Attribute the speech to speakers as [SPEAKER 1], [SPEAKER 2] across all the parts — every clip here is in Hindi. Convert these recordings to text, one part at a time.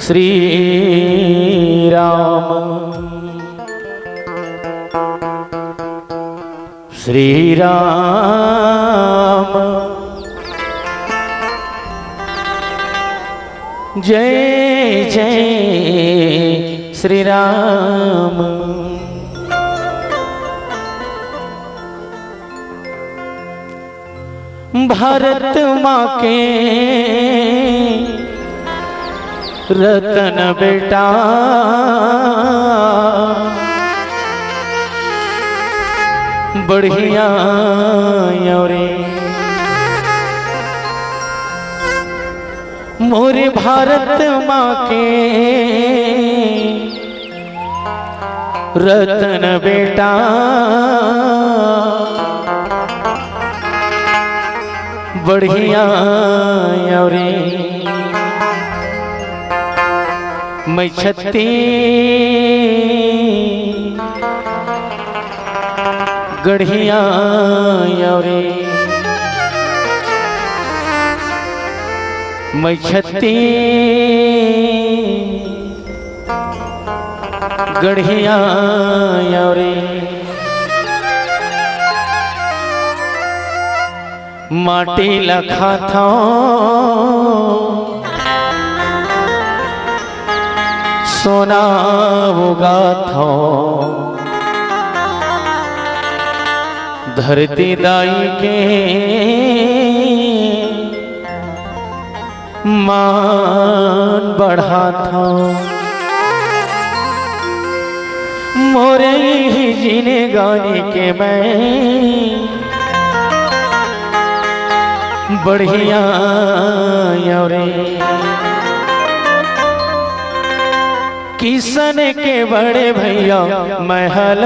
[SPEAKER 1] श्री राम श्री राम जय जय श्री राम। भारत माँ के रतन बेटा बढ़िया रे मोरे भारत माँ के रतन बेटा बढ़िया रे मैं छत्ती गढ़िया रे मैं छत्ती गढ़िया रे माटी लखा था सोना उगा था धरती दाई के मान बढ़ा था मोरे ही जीने गाने के मैं बढ़िया रे किसन के बड़े भैया महल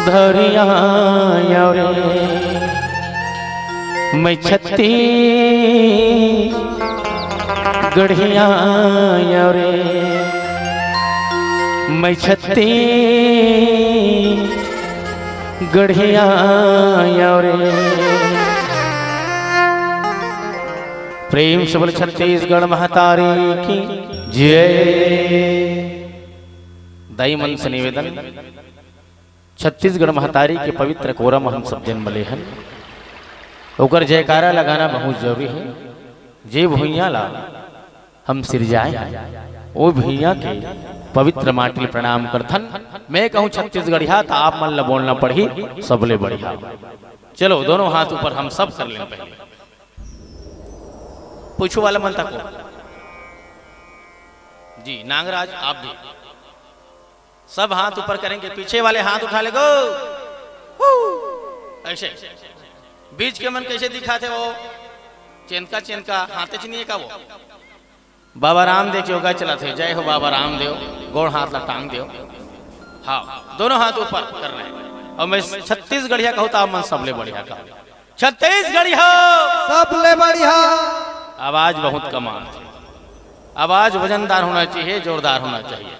[SPEAKER 1] धरिया रे मैं छत्ती गढ़िया रे मैं छत्ती गढ़िया रे प्रेम से बोले छत्तीसगढ़ महतारी की जय। दाई मन से निवेदन छत्तीसगढ़ महतारी के पवित्र कोरम हम सब जन्म ले हन ओकर जयकारा लगाना बहुत जरूरी है। जे भुइया ला हम सिरजाए वो भुइया के पवित्र माटी प्रणाम करथन। मैं कहूँ छत्तीसगढ़िया तो आप मन ला बोलना पड़ी सबले बढ़िया। चलो दोनों हाथ ऊपर हम सब कर लें। पहले पूछो वाला मन तक जी नागराज आप भी सब हाथ ऊपर करेंगे। पीछे वाले हाथ उठा ले गो ऐसे। बीच के मन कैसे दिखाते वो चेनका हाथे चिनिए का वो बाबा रामदेव योगा चलाते। जय हो बाबा रामदेव। गोड़ हाथ ला टांग दो। हाँ दोनों हाथ ऊपर कर रहे हैं। और मैं छत्तीसगढ़िया कहूँ तो आप मन सबले बढ़िया का छत्तीसगढ़िया
[SPEAKER 2] सबले बढ़िया।
[SPEAKER 1] आवाज बहुत कमाल है। आवाज वजनदार होना चाहिए जोरदार होना चाहिए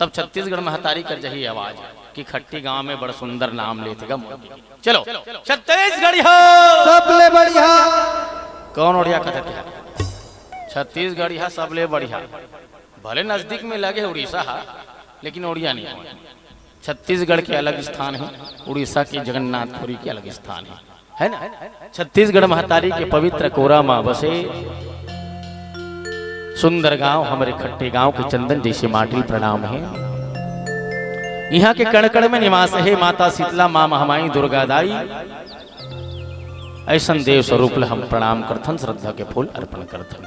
[SPEAKER 1] तब छत्तीसगढ़ महतारी कर चाहिए आवाज कि खट्टी गांव में बड़ा सुंदर नाम लेते गा। चलो छत्तीसगढ़िया
[SPEAKER 2] सबले बढ़िया।
[SPEAKER 1] कौन ओढ़िया कहते हैं छत्तीसगढ़िया सबले बढ़िया। भले नजदीक में लगे उड़ीसा लेकिन ओड़िया नहीं है। छत्तीसगढ़ के अलग स्थान है उड़ीसा के जगन्नाथपुरी के अलग स्थान है ना। छत्तीसगढ़ महतारी के पवित्र कोरा माँ बसे सुंदर गांव हमारे खट्टे गांव के चंदन जैसे माटी प्रणाम है। यहाँ के कण में निवास है माता शीतला माँ महामाई दुर्गा दाई। ऐसा देव स्वरूप हम प्रणाम करथन श्रद्धा के फूल अर्पण करथन।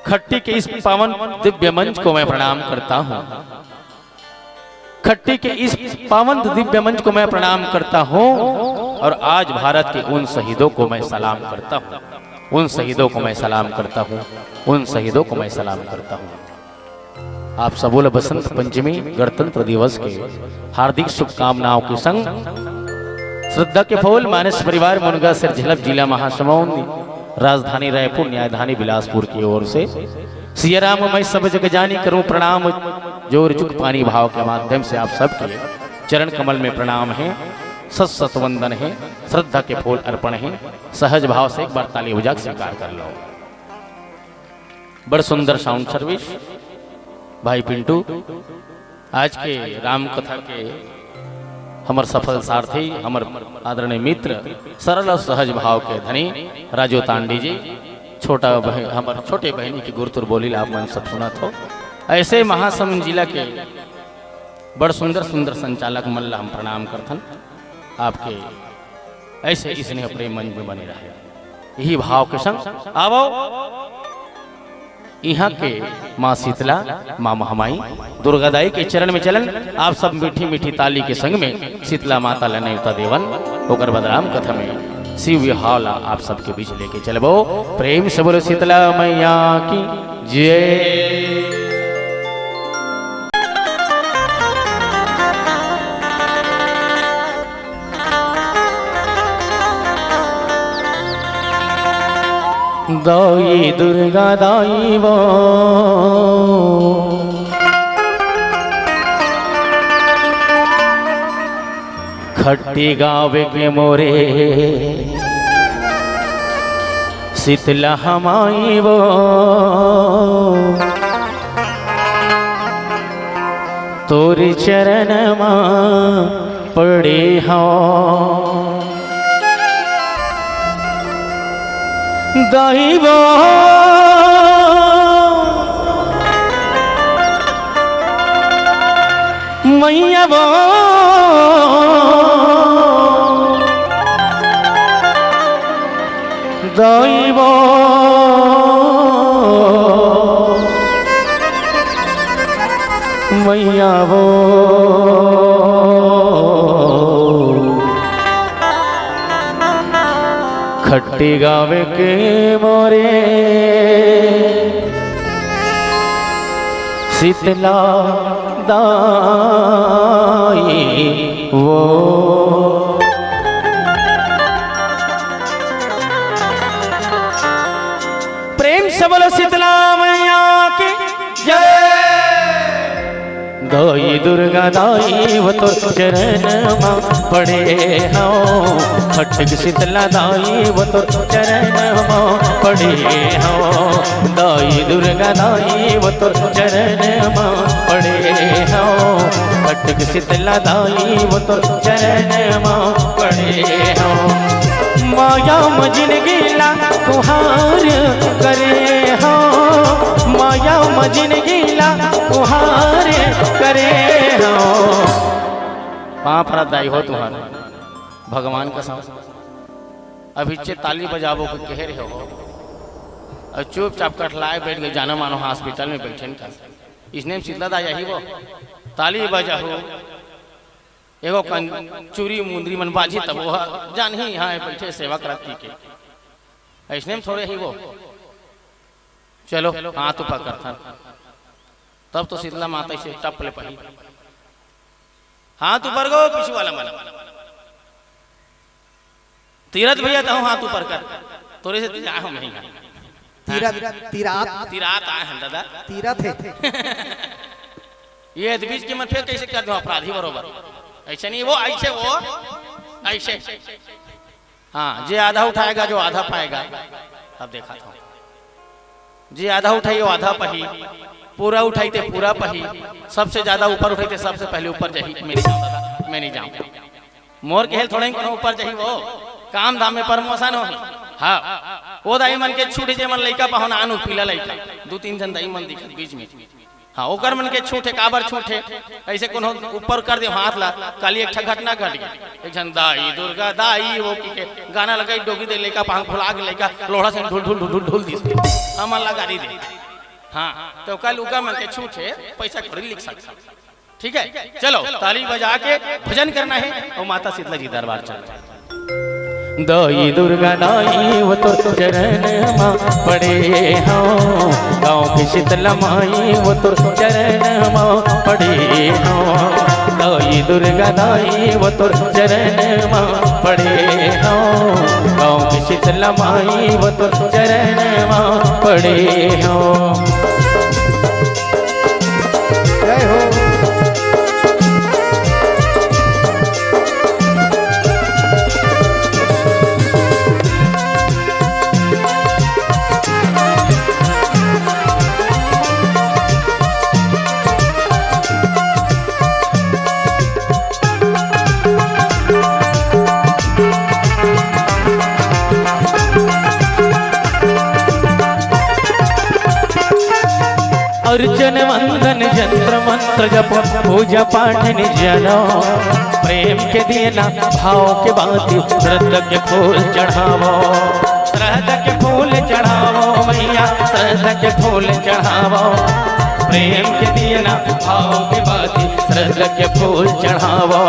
[SPEAKER 1] खट्टी के इस पावन दिव्य मंच को मैं प्रणाम करता हूँ। खट्टी के इस पावन दिव्य मंच को मैं प्रणाम करता हूँ और आज भारत के उन शहीदों को मैं सलाम करता हूँ। उन शहीदों को मैं सलाम करता हूँ। उन शहीदों को मैं सलाम करता हूँ। आप सबों बसंत पंचमी गणतंत्र दिवस के हार्दिक शुभकामनाओं के संग श्रद्धा के फूल मानस परिवार मुनगा सिर झलप जिला महासमुंद राजधानी रायपुर न्यायधानी बिलासपुर की ओर से सियाराम मैं सब जग जानी करूं प्रणाम जोर चुक पानी भाव के माध्यम से आप सबके चरण कमल में प्रणाम है। सत वंदन है। श्रद्धा के फूल अर्पण है। सहज भाव से एक बार ताली बजा स्वीकार कर लो। बड़ सुंदर साउंड सर्विस भाई पिंटू। आज के राम कथा के हमर सफल सारथी, हमर आदरणीय मित्र, सरल और सहज भाव के धनी राजू तांडी जी, छोटा बहन हमर छोटे बहनी की गुरुतुर बोली आप मन सब सुना हो। ऐसे महासमुंद जिला के बड़ सुंदर सुंदर संचालक मन ला हम प्रणाम करथन। आपके ऐसे स्नेह प्रेम मन में बने रहे, यही भाव के संग आवो यहाँ के माँ शीतला, माँ महामाई, दुर्गादाई के चरण में चलन। आप सब मीठी मीठी ताली के संग में शीतला माता लनयुता देवन होकर बदराम कथा में शिव विहावला आप सबके बीच लेके चलबो। प्रेम से बोलो शीतला मैया की जय। दाई दुर्गा दाई वो खट्टी गावे के मोरे शीतला हमाई वो तोरे चरण मां पड़े हो। दाइबो मैया वो दाइबो मैया वो खट्टी गावे के मोरे शीतला दाई वो। प्रेम से बोलो शीतला मैया की जय। दाई दुर्गा दाई वो तो चरण मां पड़े हो। खट्टी शीतला दाई वो तो चरण मां पड़े हो। दाई दुर्गा दाई वो तो चरण मां पड़े हो। खट्टी शीतला दाई वो तो चरण मां पड़े हो। माया मजिन गिला कुहार करे हो। माया मजिन गिला कुहार करे हो। पाँव फरा दाई हो तुम्हारा भगवान का साथ अभी चे ताली बजाबो को कह रहे हो और चुपचाप कटलाए बैठ गए। जाना मानो हॉस्पिटल में बैठे का इसने शीतला दा यही वो ताली बजा हो। एगो चूरी मुंदरी मन बाजी तब वो जान ही यहाँ बैठे सेवा करती के ऐसने में थोड़े ही वो चलो हाथ ऊपर करता तब तो शीतला माता से टप ले पाई। हाथ ऊपर गो पीछू वाला मन तीरथ भैया तो हाथ ऊपर कर तोरे से आए हम नहीं तीरात आए हैं दादा
[SPEAKER 2] तीरथ है।
[SPEAKER 1] ये बीच के मन फिर कैसे कर दो अपराधी बरोबर ऐसे नहीं वो ऐसे हाँ जे आधा उठाएगा जो आधा पाएगा। अब देखा था जे आधा उठाई वो आधा पही, पूरा उठाई थे पूरा पही, सबसे ज्यादा ऊपर उठाई थे सबसे पहले ऊपर जही मैं नहीं जाऊँ। मोर के हेल थोड़ा ही ऊपर जही वो काम धाम में प्रमोशन हो। हाँ वो दाई मन के छूटे जे मन लइका पहुना आनु पीला लइका दो तीन जन दाई मन दिखत बीच में। हाँ ओकर मन के छूटे काबर छूटे ऐसे कोनो ऊपर कर दे हाथ ला काली एक घटना घट गई। एक जन दाई दुर्गा दाई वो के गाना लगाई डोगी दे लइका पांग फुला के लइका लोढ़ा से ढुल ढुल ढुल ढुल दी हमन लगा दी दे। हाँ तो कल उका मन के छूटे पैसा खरीद लिख सकता। ठीक है चलो ताली बजा के भजन करना है और माता शीतला जी दरबार चल रहा है। दाई दुर्गा दाई वो तो चरण मां पड़े हो। गाँव की शीतला माई वो तो चरण मां पड़े हो। दाई दुर्गा दाई वो तो चरण मां पड़े हो। गाँव की शीतला माई वो तो चरण मां पड़े हो।
[SPEAKER 2] जय हो।
[SPEAKER 1] भजन वंदन यंत्र मंत्र जप पूजा पाठ निजनो प्रेम के देना भाव के बाती श्रद्धा के फूल चढ़ावो श्रद्धा के फूल चढ़ावो मैया श्रद्धा के फूल चढ़ावो प्रेम के देना भाव के बाती श्रद्धा के फूल चढ़ावो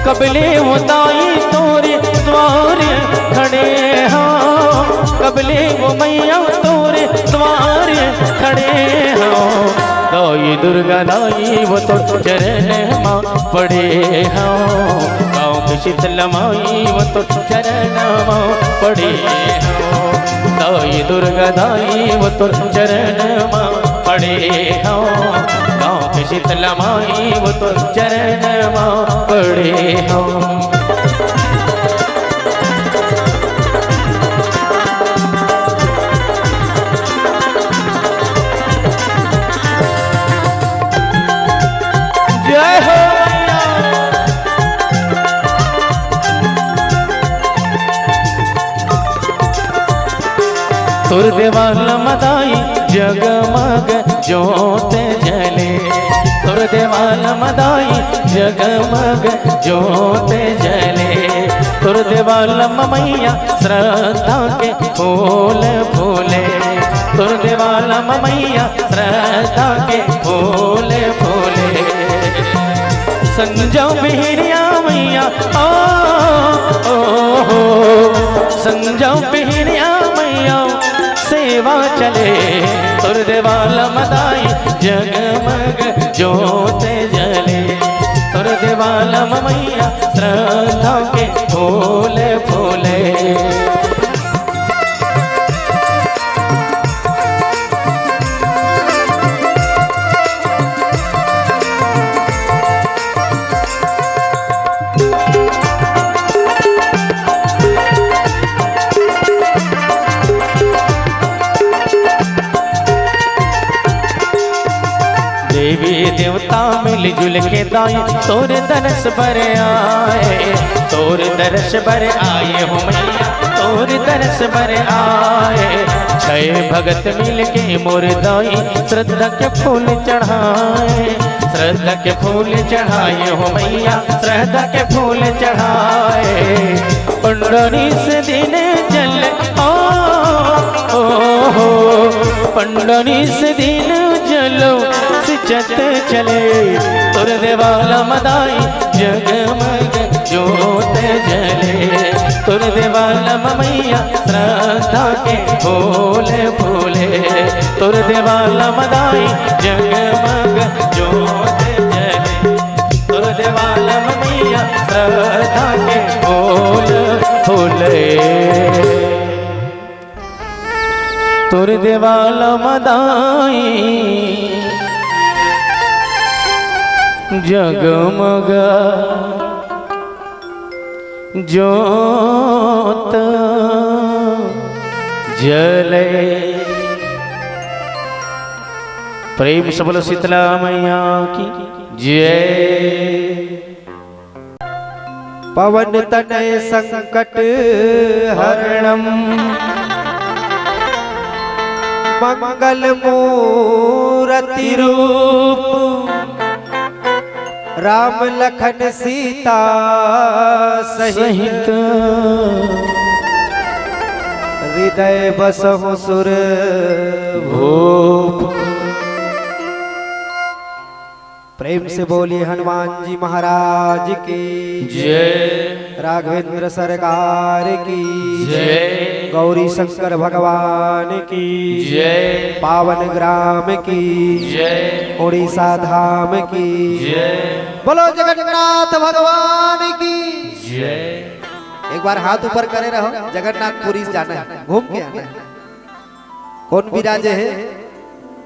[SPEAKER 1] कबले उदाई तोरे द्वारे खड़े हो कबले वो मैया तोरे द्वारे खड़े हो दाई दुर्गा दाई वो तो चरण माँ पड़े हो गाँव की शीतला माई वो तो चरण माँ पड़े हो दाई दुर्गा दाई वो तो चरण माँ पड़े हो गाँव की शीतला माई वो तो चरण माँ पड़े हो जय हो तुर देवाल मदाई जगमग जोत जले तुर देवाल मदाई जगमग जोत जले तुर देवाल मैया श्रद्धा के फूल फूले तुर देवाल मैया श्रद्धा के फूल फूले संजो बिहरिया मैया ओ संजो बिहरिया मैया सेवा चले तुर देवाल मदाई जगमग जोत जले तुर देवाल मैया श्रद्धा के फूल फूले देवी देवता मिलजुल के दाई तोर दरस पर आए तोर दरस पर आए हो मैया तोर दरस पर आए छह भगत मिल के मोर दाई श्रद्धा के फूल चढ़ाए श्रद्धा के फूल चढ़ाए हो मैया श्रद्धा के फूल चढ़ाए पंडरी से दिन जल ओ पंडरी से दिन जलो सिचत चले तुर देवाल मदाई जगमग जोत जले तुर देवाल मैया श्रद्धा के फूल फूले तुर देवाल मदाई जगमग जोत जले तुर देवाल मैया श्रद्धा के फूल फूले तुर देवाल मदाई जगमग जोत जले प्रेम से बोलो शीतला मैया की जय
[SPEAKER 2] पवन तनय संकट हरणम मंगल मूर्ति रूप राम लखन सीता सहित हृदय बसहु सुर भूप प्रेम से बोलिए हनुमान जी महाराज की
[SPEAKER 1] जय
[SPEAKER 2] राघवेंद्र सरकार की
[SPEAKER 1] जय
[SPEAKER 2] गौरी शंकर भगवान की
[SPEAKER 1] जय
[SPEAKER 2] पावन ग्राम की
[SPEAKER 1] जय
[SPEAKER 2] उड़ीसा धाम की
[SPEAKER 1] जय
[SPEAKER 2] बोलो जगन्नाथ भगवान की
[SPEAKER 1] जय
[SPEAKER 2] एक बार हाथ ऊपर करे रहो जगन्नाथपुरी जाना है घूम के आना है कौन विराजे है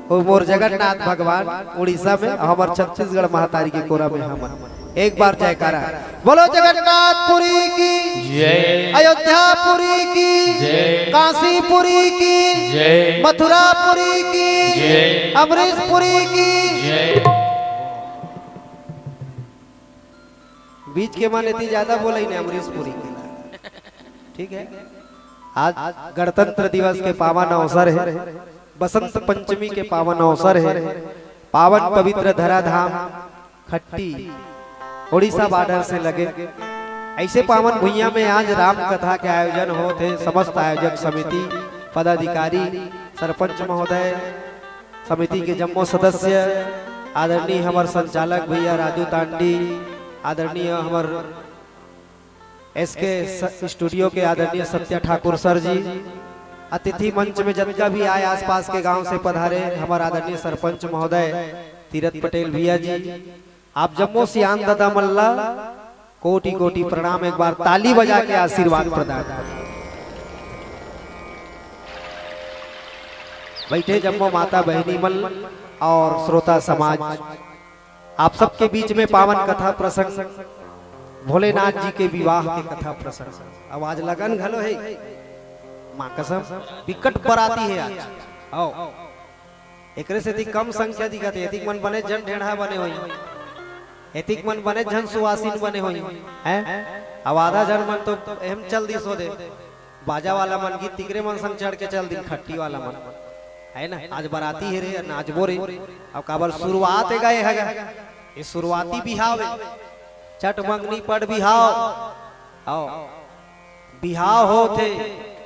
[SPEAKER 2] वो मोर जगन्नाथ भगवान उड़ीसा में हमार छत्तीसगढ़ महातारी के कोरा में हम एक बार जयकारा बोलो जगन्नाथपुरी की
[SPEAKER 1] जय
[SPEAKER 2] अयोध्यापुरी की
[SPEAKER 1] जय
[SPEAKER 2] काशीपुरी की
[SPEAKER 1] जय
[SPEAKER 2] मथुरापुरी की
[SPEAKER 1] जय
[SPEAKER 2] अमरीशपुरी की
[SPEAKER 1] जय
[SPEAKER 2] बीच के मान इतनी ज्यादा बोला ही नहीं अमरीशपुरी के ठीक है। आज गणतंत्र दिवस के पावन अवसर है बसंत पंचमी के पावन अवसर है। पावन पवित्र धराधाम खट्टी उड़ीसा बॉर्डर से लगे ऐसे पावन भुइयां में आज राम कथा के आयोजन होते। समस्त आयोजक समिति, पदाधिकारी, सरपंच महोदय, समिति के जम्मो सदस्य, आदरणीय हमारे संचालक भैया राजू तांडी, आदरणीय हमारे एसके स्टूडियो के आदरणीय सत्या ठाकुर सर जी, अतिथि मंच में जिनका भी आए आसपास के गांव से पधारे हमारे आदरणीय सरपंच महोदय तीरथ पटेल भैया जी, आप जम्मो सियान दादा मल्ला, कोटि कोटि प्रणाम। एक बार ताली बजा के आशीर्वाद प्रदान। बैठे जम्मो माता बहनी मल और श्रोता समाज, आप सबके बीच में पावन कथा प्रसंग भोलेनाथ जी के विवाह के कथा प्रसंग। आवाज लगन घलो है मां कसम विकट बराती है आज। आओ एकरे से कम संख्या दिखत है। एतिक मन बने जन ढेढ़ा बने होई, एतिक मन बने जन सुवासिन बने होई हैं। अब आधा जन मन तो एम चल दी सो दे, बाजा वाला मन गीत तिकरे मन संग चढ़ के चल दी, खट्टी वाला मन है ना। आज बराती है रे, नाचबो रे। अब काबर शुरुआत है गए हैगा, ये शुरुआती बिहाव है। चट मंगनी पड़ बिहाव, आओ बिहाव होते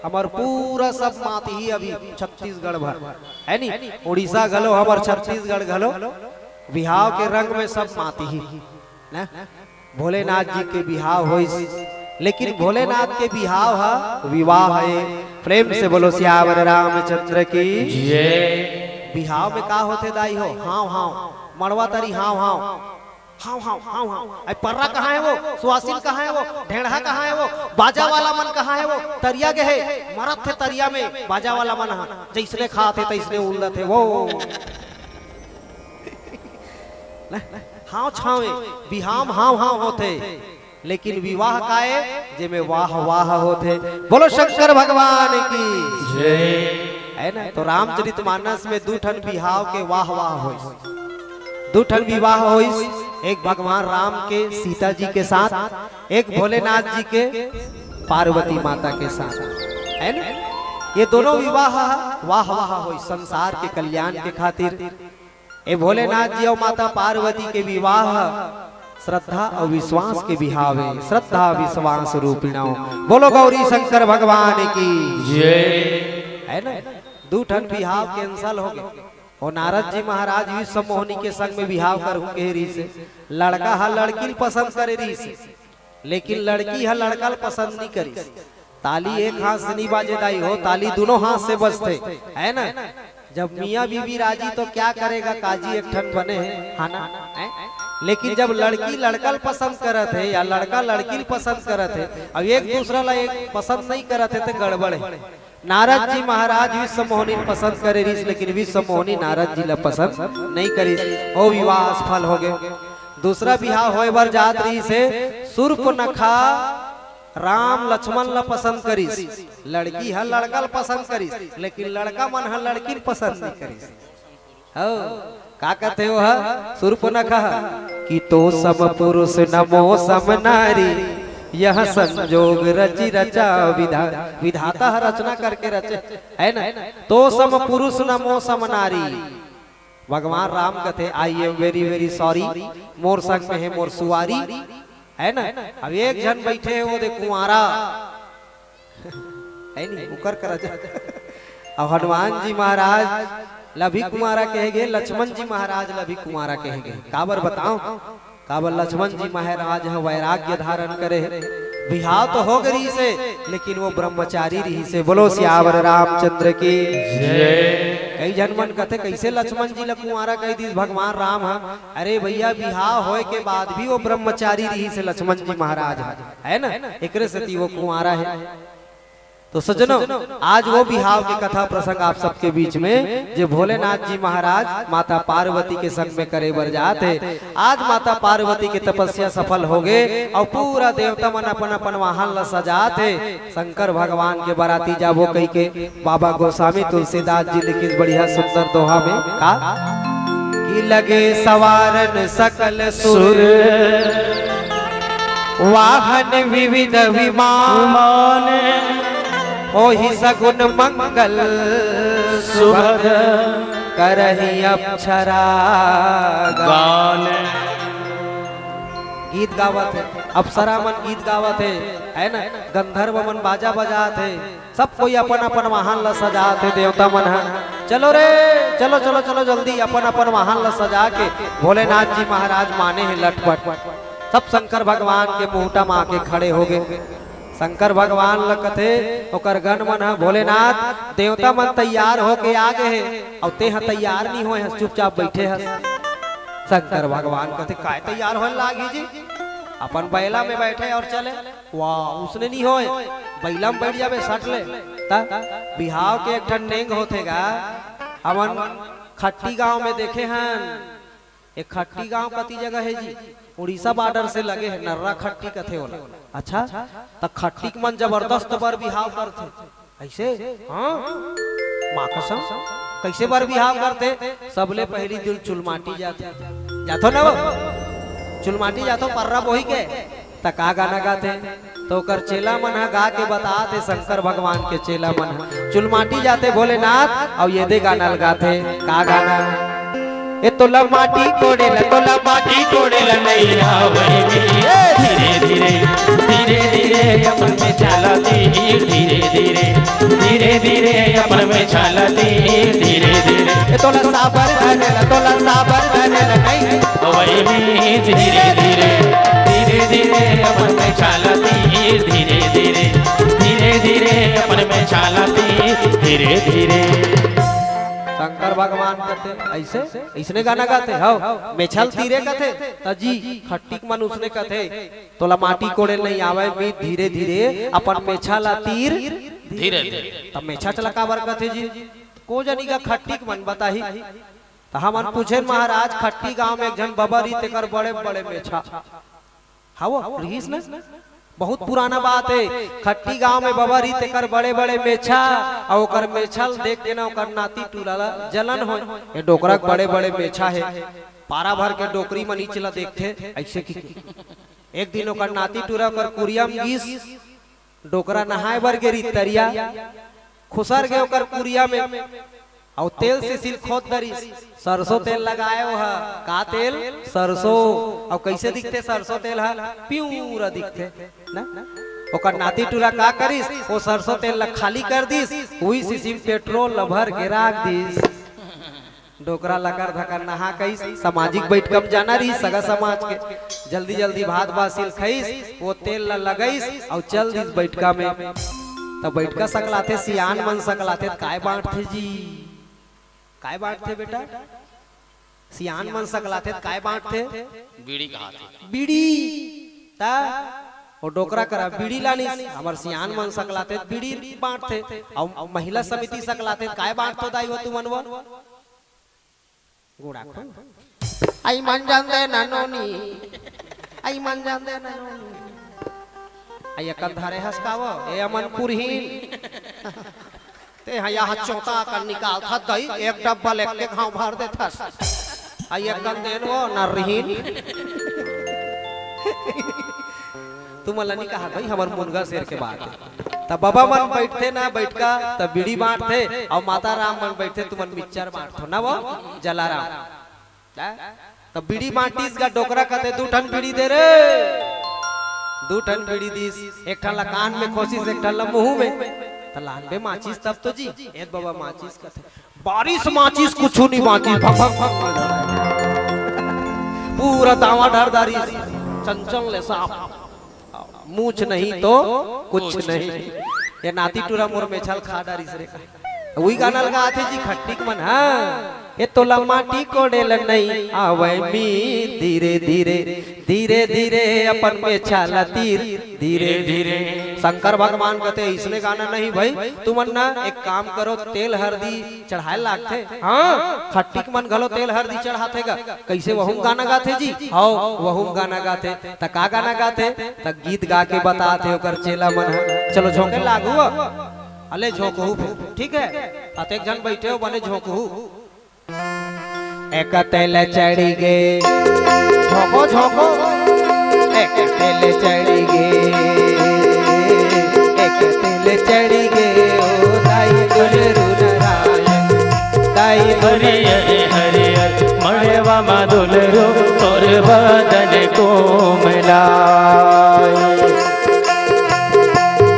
[SPEAKER 2] हमार पूरा सब माती ही अभी छत्तीसगढ़ भर है नी। उड़ीसा घलो हमार छत्तीसगढ़ घलो बिहाव के रंग में सब माती ही ना। भोलेनाथ जी के बिहाव हो, लेकिन भोलेनाथ के बिहाव है विवाह है। प्रेम से बोलो सियावर रामचंद्र की जय। बिहाव में का होते दाई हो, हाव हाव मड़वा तरी हाव हाव हाव हाव हाव हाव। आई पर्रा कहाँ है वो, सुहासिन कहाँ है वो, ढेढ़ा कहाँ है वो, बाजा वाला मन कहाँ है वो। तरिया के है मरत थे तरिया में, बाजा वाला मन हा जैसने खाते तैसने उल्लत है वो। हाव छावे बिहाम हाव हाव होते, लेकिन विवाह काए जे में वाह वाह होते। बोलो शंकर भगवान की जय है ना। तो रामचरितमानस में दू ठन बिहाव के वाह वाह हो, दू ठन विवाह हो। एक भगवान राम के सीता जी के साथ, एक भोलेनाथ जी के पार्वती माता के साथ है ना। ये दोनों विवाह वाह वाह हो संसार के कल्याण के खातिर। ए भोलेनाथ जी और माता पार्वती के विवाह श्रद्धा और विश्वास के बिहाव है। श्रद्धा विश्वास रूपिणो बोलो गौरी शंकर भगवान की जय है ना। दू ठन बिहाव कैंसल हो गए और नारद जी महाराज विश्व मोहनी के संग में बिहाव कर के री से। लड़का हा लड़की पसंद करे री से, लेकिन लड़की हा लड़का पसंद नहीं करी। ताली एक हाथ से नहीं बाजे दाई हो, ताली दोनों हाथ से बजते है ना। जब मियाँ बीवी राजी तो क्या करेगा, काजी एक ठन बने हैं हाँ ना। लेकिन जब लड़की लड़का पसंद करत है या लड़का लड़की पसंद करत है, अब एक दूसरा ला एक पसंद नहीं करत है तो गड़बड़ है। नारद जी महाराज विश्व मोहनी पसंद करे रही, लेकिन विश्व मोहनी नारद जी ला पसंद नहीं करी। ओ विवाह सफल हो गए। दूसरा बिहाव होए बर जात रही से सूर्पनखा राम लक्ष्मण ला पसंद करीस। लड़की है लड़का पसंद करीस, लेकिन लड़का मन है लड़की पसंद नहीं करीस। हो का कहते हो सूर्पनखा कि तो सब पुरुष नमो सम नारी, यह संजोग रचि रचा विधाता रचना करके रचे है ना। तो सम पुरुष नमो सम नारी। भगवान राम कहते I am very very sorry, मोर संग में है मोर सुवारी है ना। अब एक जन बैठे है वो दे कुंवारा है नहीं उकर कर। अब हनुमान जी महाराज लभी कुमारा कहेंगे, लक्ष्मण जी महाराज लभी कुमारा कहेंगे। काबर बताओ, काबर लक्ष्मण जी महाराज वैराग्य धारण करे। बिहाव तो हो गई से, लेकिन वो ब्रह्मचारी रही से। बोलो सियावर रामचंद्र की जय। कई जन मन कहते कैसे लक्ष्मण जी ला कुंवारा कह दी भगवान राम है। अरे भैया बिहाव होए के बाद भी वो ब्रह्मचारी रही से लक्ष्मण जी महाराज है ना। एकरे से वो कुंवारा है। तो सज्जनों आज वो बिहाव की कथा प्रसंग आप सबके बीच में, जो भोलेनाथ जी महाराज माता पार्वती के संग में करे बर जाते। आज माता पार्वती की तपस्या सफल हो गए और पूरा देवता मन अपन अपन वाहन ला सजाते। शंकर भगवान के बाराती जाबो कही के बाबा गोस्वामी तुलसीदास जी लिखित बढ़िया सुंदर दोहा में का कि लगे सवारन सकल सुर, वाहन विविध विमान, हो ही सगुन मंगल सुभग करही अप्सरा
[SPEAKER 1] गान।
[SPEAKER 2] गीत गावत है, अप्सरा मन गीत गावत है ना, गंधर्व मन बाजा बजात है, सब कोई अपन अपन वाहन ला सजात है, देवता मन है चलो रे चलो चलो चलो जल्दी अपन अपन वाहन ला सजा के भोलेनाथ जी महाराज माने हैं लटपट। सब शंकर भगवान के मुहटा में आके खड़े हो गए। शंकर भगवान लकथे ओकर गण मन है भोलेनाथ देवता मन तैयार होके आ गए है और ते तैयार नहीं होए, चुपचाप बैठे है। शंकर भगवान कहते काय तैयार होने लागी जी, अपन बैला में बैठे और चले। वाह उसने नहीं होए, बैला में बैठ जावे सट ले। बिहाव के एक ठन नेंग होतेगा हमन खट्टी गांव में देखे हैं। एक खट्टी गांव कती जगह है जी, उड़ीसा बॉर्डर से लगे है, नर्रा खट्टी कथे होला। अच्छा तो खट्टी मन जबरदस्त बर बिहाव करते ऐसे। हाँ माँ कसम कैसे बर बिहाव करते, सबले पहली दिन चुलमाटी जातो ना वो चुलमाटी जातो पर्रा बोही के तका गाना गाते तो कर चेला मन गा के बताते। शंकर भगवान के चेला मन चुलमाटी जाते भोलेनाथ और ये दे गाना लगाते। का गाना ए तोला माटी कोड़ेला तोला माटी कोड़ेला नहीं आवे धीरे धीरे धीरे धीरे अपन में चलती धीरे धीरे धीरे धीरे अपन में चलती धीरे धीरे ए तोला साबर बनेला नहीं आवे धीरे धीरे धीरे धीरे अपन में चलती धीरे धीरे धीरे धीरे अपन में चलती धीरे धीरे। शंकर भगवान कहते ऐसे इसने गाना गाते हो मेछल तीरे कहते तजी खट्टिक मन उसने कहते तोला माटी कोड़े नहीं आवे मी धीरे धीरे अपन मेछाला तीर
[SPEAKER 1] धीरे धीरे।
[SPEAKER 2] तब मेछा चला काबर कहते जी को जनी का खट्टिक मन बताही। तो हमन पूछे महाराज खट्टी गांव में एक जन बबरी तेकर बड़े बड़े मेछा हाओ रहीस न बहुत पुराना बात है। खट्टी गांव में बबा रीत कर बड़े बड़े मेछा और ओकर मेछल देख के ना ओकर नाती टूलाला जलन हो। ये डोकरा बड़े बड़े मेछा है, पारा भर के डोकरी में नीचे ला देखते ऐसे की। एक दिन ओकर नाती टूरा ओकर कुरिया में गीस डोकरा नहाए भर गिरी तरिया खुसर गए ओकर कुरिया में और तेल से सिर खोद दरी सरसों तेल लगाए हो का तेल सरसों। और कैसे दिखते सरसों तेल है प्यूरा दिखते ना। ओकर नाती टूरा का करिस वो सरसों तेल ला खाली कर दिस वही सिसिम पेट्रोल ला भर के राख दिस। डोकरा लकर धकर नहा कई सामाजिक बैठक जाना रही सगा समाज के जल्दी जल्दी भात बासिल खईस वो तेल ला लगईस और चल दिस बैठका में। तब बैठका सकलाते सियान मन सकलाते काय बांटते जी काय बांटते बेटा सियान मन सकलाते काय बांटते
[SPEAKER 1] बीड़ी कहाते
[SPEAKER 2] बीड़ी ता वो डोकरा करा बीड़ी लानी हमार सियान मन सकलाते बीड़ी बांटते और महिला समिति सकलाते काय बांटतो दाई हो तू मनवा गुड़ा खो आई मन जान दे ननोनी आई मन जान दे ननोनी आई कंधारे हसकावो ए अमन पुरहीन ते यहाँ चौथा कर निकाल था दही एक डब्बा लेके घाव भर दे था आई एक गंदेन वो नरहीन तुम अल्लाह नहीं कहा भाई हमार मुनगा शेर के बात है। तब बाबा मन बैठते ना बैठका तब बीड़ी बांटते और माता राम मन बैठते तुमन मिक्सचर बांटतो ना वो जलाराम। तब बीड़ी बांटीस का डोकरा कहते 2 टन बीड़ी दे रे 2 टन बीड़ी दीस एक ठन ला कान में खोसिस एक ठन ला मुंह में तलान बे माचिस तब तो जी ए बाबा माचिस कहते बारिश माचिस कुछ नहीं माचिस भग भग भग पूरा दावा डरदारी चंचल ले साफ मूछ नहीं तो कुछ नहीं। ये नाती टूरा मोर में छल खा डारी से वही गाना लगा थे जी खट्टिक मन हाँ ये तोला माटी कोड़ेल नहीं आवे मी धीरे धीरे धीरे धीरे अपन में छाला तीर धीरे धीरे। शंकर भगवान कहते इसने गाना नहीं भाई तुम ना एक काम करो तेल हल्दी चढ़ाए लागते हाँ खट्टिक मन घलो तेल हल्दी चढ़ाते गा कैसे वहु गाना गाते जी आओ वहु गाना गाते त का गाना गाते त गीत गा के बताते ओकर चेला मन चलो झोंके लागू अले झोंकहू ठीक है अतेक जन बैठे हो बने झोंकहू एक तेल चढ़ी गे झोंको झोंको एक तेल चढ़ी गे एक तेल चढ़ी गे
[SPEAKER 1] मधुल रो तोर बदन कोमलाए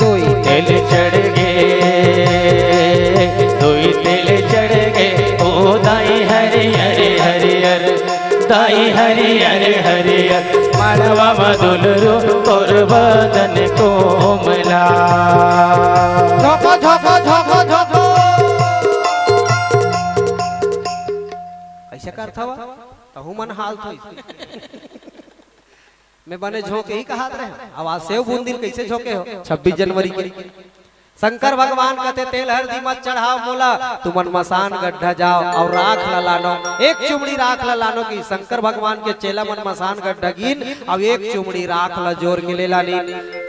[SPEAKER 1] तोई दिल चढ़ गए तोई दिल चढ़ गए ओ दाई हरे हरे हरियर दाई हरे हरे हरियर मानवा मधुल रो तोर बदन कोमलाए
[SPEAKER 2] झोंको झोंको झोंको झोंको ऐसा कर था अहू मन हाल थो मैं बने झोंके ही कहा रहे आवाज से बूंदिल कैसे झोंके हो 26 जनवरी के शंकर भगवान कहते तेल हल्दी मत चढ़ाओ मोला तुमन मसान गड्ढा जाओ और राख लानो एक चुमड़ी राख लानो की शंकर भगवान के चेला मन मसान गड्ढा गिन अब एक चुमड़ी राख ला जोर के ले लानी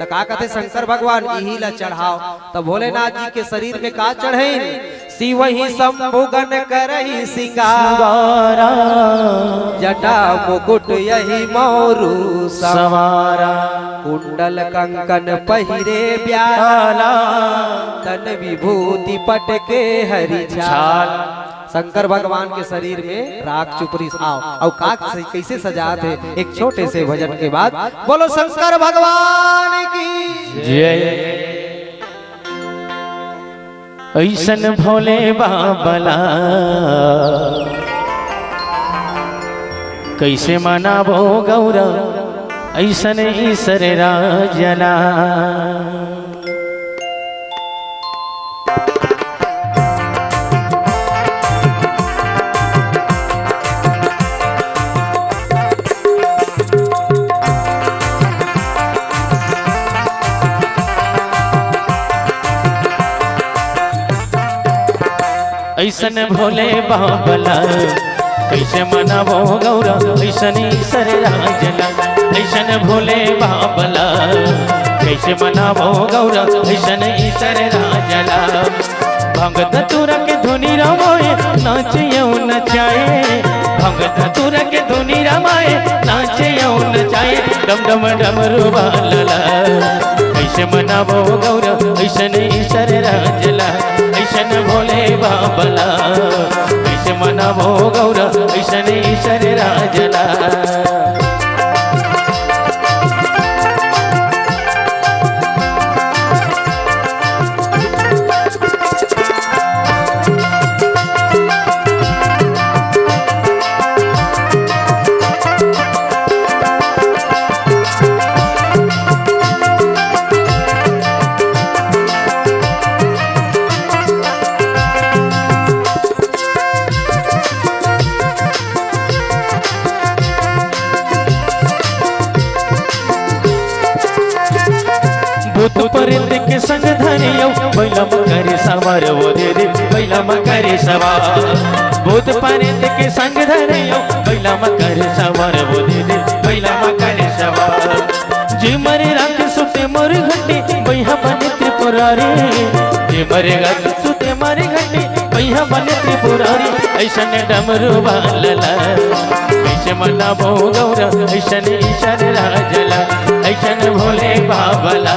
[SPEAKER 2] त का कहते शंकर भगवान यही ला चढ़ाओ तो भोलेनाथ जी के शरीर में का चढ़े शिव ही शंभुगन करही सिंगारा जटा मुकुट यही मोरू सवारा कुंडल कंकन पहिरे ब्याला तन विभूति पटके हरि छाल शंकर भगवान के शरीर में राख चुपरी आओ और काक से कैसे सजाते एक छोटे से भजन के बाद बोलो शंकर भगवान की
[SPEAKER 1] जय ऐसन भोले बाबला कैसे मनाबो गौरव ऐसन ईसर राजना ऐसन भोले बाबला कैसे मनाबो गौरव ऐसन ईसर राजना ऐसन भोले बाबला कैसे मनाबो गौरव ऐसन ईसर राजना भंगत तुरा के धुनी रमाए नाचे नचाए भंगत तुरा के धुनी रमाए नाचे नचाए डम डम डमरू बालला कैसे मनाबो गौरव ऐसन ईसर राजना ऐसन भोले बाबला कैसे मनाबो गौरव ऐसन ईसर राजना भूत प्रेत के संग धरियो बैलम करे सवार वो दे दे बैलम करे सवार भूत प्रेत के संग धरियो बैलम करे सवार वो दे दे बैलम करे सवार जी मरे राख सुते मोर घंटी बैहा बने त्रिपुरारी जी मरे राख सुते मारे घंटी बैहा बने त्रिपुरारी ऐसन डमरू बालला कैसे मनाबो गौरव ऐसन ईसर राजला ऐसन भोले बाबला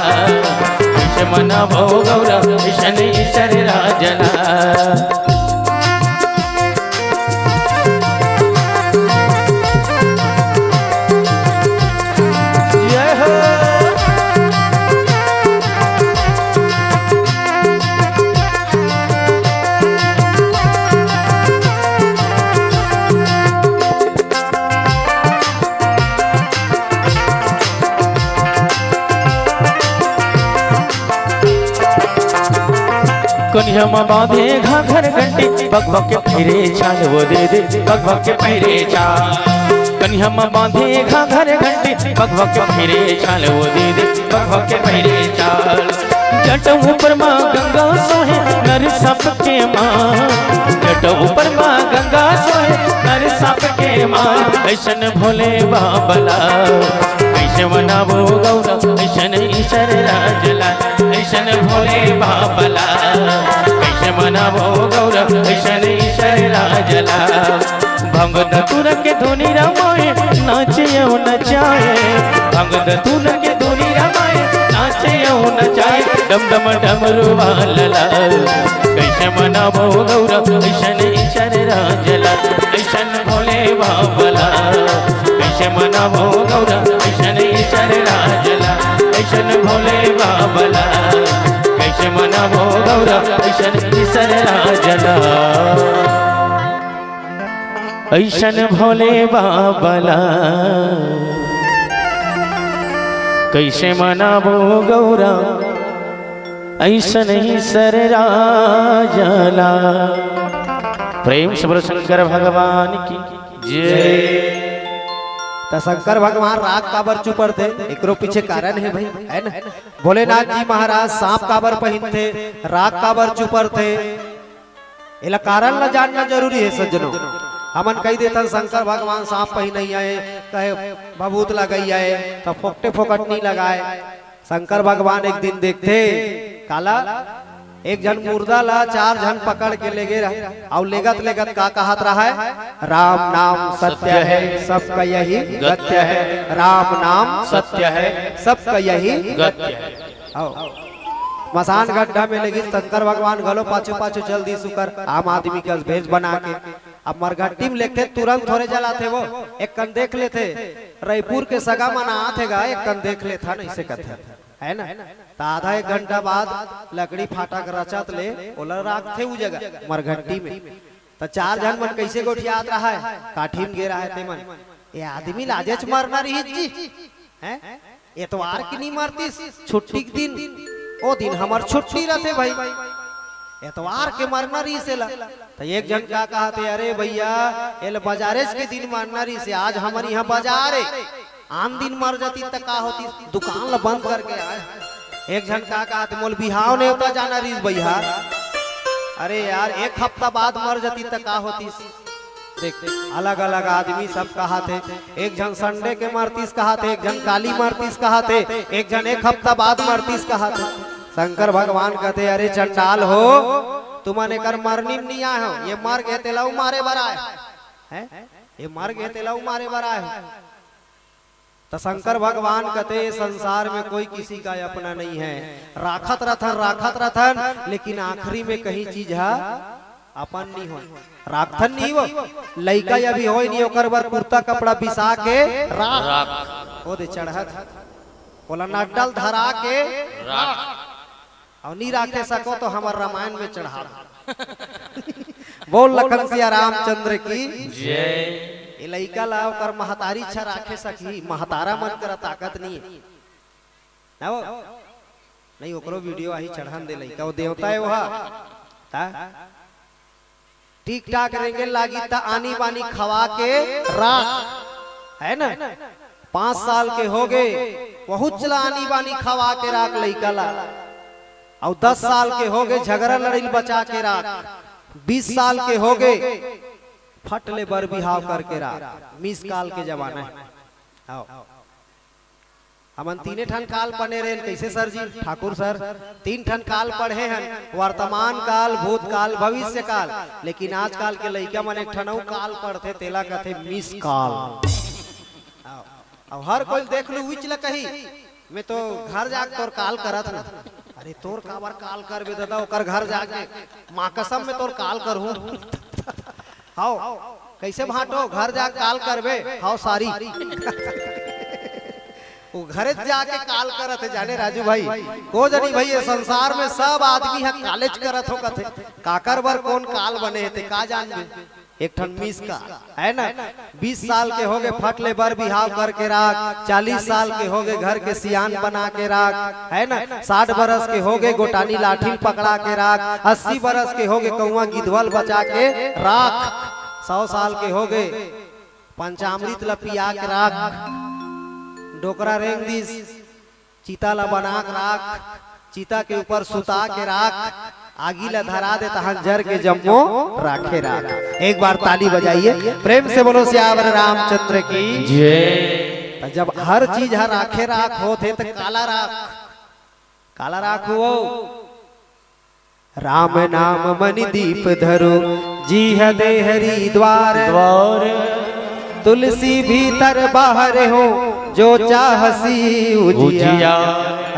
[SPEAKER 1] कैसे मनाबो गौरव ऐसन ईसर राजला जय हो कन्या बांधे घाघर घंटी बगबग के पैरे छाल वो दे दे बगबग के पैरे छाल कन्या बांधे घाघर घंटी बगबग के पैरे छाल वो दे दे बगबग के पैरे छाल जट ऊपर माँ गंगा सोहे नर सप के माँ जट ऊपर माँ गंगा सोहे नर सप के माँ ऐसन भोले बाबला कैसे मनाबो गौरव ऐसन ईसर राजला ऐसन भोले बाबला कैसे मनाबो गौरव ऐसन ईसर राजला भंग धतुर के धुनी रमाए नाचे नचाए भंग धतुर के धुनी रमाए नाचे नाचे नचाए डम डम डमरू वाला कैसे मनाबो गौरा ऐसन ईश्वर राजला ऐसन भोले बाबला कैसे मनाबो गौरा ऐसन ईश्वर राजला ऐसन भोले बाबला कैसे मनाबो गौरा ऐसन ईश्वर राजला ऐसन भोले बाबला कैसे मनाबो गौरा ऐसन ईश्वर राजला। प्रेम से बोलो शंकर भगवान की जय।
[SPEAKER 2] तो शंकर भगवान राग काबर चुपर थे एकरो पीछे कारण है भाई, है ना। भोलेनाथ जी महाराज सांप काबर पहिन थे, राग काबर चुपर थे, इला कारण ला जानना जरूरी है सज्जनों। हमन कही देता शंकर भगवान सांप पहिन नहीं आए, कहे भभूत लगाई आए तो फोकटे फोकट नहीं लगाए। शंकर भगवान एक दिन देखते काला एक जन मुर्दा ला 4 जन पकड़ के ले गए और लेगत लेगत का कहत रहा है, राम नाम सत्य है सबका यही गत्य है, राम नाम सत्य है सबका यही गत्य है। मसान गड्ढा में लगी शंकर भगवान गलो पाछू पाछू चल दी सुकर आम आदमी का भेष बना के। अब मरघट्टी में लेते तुरंत थोड़े जलाते वो एक कन देख लेते, रायपुर के सगा मना थे गा एक कन देख लेता नहीं से कथे है ना। तो आधा 1 घंटा बाद लकड़ी फाटा कर रचत ले ओला राख थे उ जगह मरघट्टी में। तो 4 जन मन कैसे गोठियात रहा है, काठीन गे रहा है ते मन ये आदमी लाजेच मरना रही जी हैं, एतवार की नहीं मरती छुट्टी के दिन, ओ दिन हमार छुट्टी रहते भाई, एतवार के मरना रही से ला। तो एक जन क्या कहा थे, अरे भैया ये बाजारेज के दिन मरना रही से, आज हमारे यहाँ बाजार है, आम दिन मर जाती तो का होती, दुकान ला बंद करके आए। एक जन क्या कहा थे, मोल बिहाव नहीं होता जाना रही भैया, अरे यार 1 हफ्ता बाद मर जाती तो का होती। देख अलग अलग आदमी सब कहा थे, एक जन संडे के मरतीस कहा थे, एक जन काली मरतीस कहा थे, एक जन 1 हफ्ता बाद मरतीस कहा थे। शंकर भगवान कहते, अरे चंडाल हो तुमने कर मरनी नहीं आए हो, ये मर गए तेलाऊ मारे बराए हैं, ये मर गए तेलाऊ मारे बराए हो। तो शंकर भगवान कहते संसार में कोई किसी का अपना नहीं है, राखत रथन लेकिन आखिरी में कहीं चीज है अपन नहीं हो, राखथन नहीं हो लइका या भी होई नहीं ओकर बर कुर्ता कपड़ा बिसा के राख ओ दे चढ़त बोला नड्डल धरा के राख और नहीं राखे सको तो हमार रामायण में चढ़ा। बोल लखन सिया रामचंद्र की जय। ये लइका ला ओकर महतारी इच्छा राखे सकी, महतारा मन कर ताकत नहीं है ना वो नहीं, ओकरो वीडियो आही चढ़ान दे लइका वो देवता है वहा ता ठीक ठाक रहेंगे लागी ता आनी बानी खवा के राख है ना। 5 साल के हो गए बहुत चला आनी बानी खवा के राख लइका ला, और 10 साल के हो गए झगड़ा लड़िल बचा के राख, 20 साल के हो गए फट ले बर बिहाव करके राख, 20 काल के जमाना है। आओ हमन 3 ठन काल पढ़े रहे कैसे सर जी ठाकुर सर 3 ठन काल पढ़े हैं, वर्तमान काल भूतकाल भविष्य काल, लेकिन आजकल के लइका मन 1 ठन काल पढ़ते तेला कहते मिस काल। अब हर कोई देख लू विच ल कही मैं तो घर जाके तोर काल करत ना, अरे तोर काबर काल करबे दादा ओकर घर जाके मां कसम में तोर काल करहूं। हाओ कैसे भाटो घर जाके काल करबे, हाओ सारी वो घरे जाके काल करत है जाने राजू भाई को जानी भाई ये संसार में सब आदमी है कॉलेज करत हो कथे काकर बर कौन काल बने है ते का जानबे। 1 ठन मिस का है ना, 20 साल के हो गए फट ले बर बिहाव करके राख, 40 साल के हो गए घर के सियान बना के राख है ना, 60 बरस के हो गए गोटानी लाठी पकड़ा के राख, 80 बरस के हो गए कौआ गिद्धवल बचा के राख, 100 साल के हो गए पंचामृत ला पिया के राख, डोकरा रेंग दिस चीता ला बना के राख, चीता के ऊपर सुता के राख, आगी ला धरा दे तहन जर के जम्मो राखे राख। एक बार ताली बजाइए प्रेम से बोलो सियावर रामचंद्र की जय। जब हर चीज हर राखे राख होते तो काला राख हो। राम नाम मणि दीप धरो जी देहरी द्वार, तुलसी भीतर बाहर हो जो चाहसी उजिया।
[SPEAKER 1] उजिया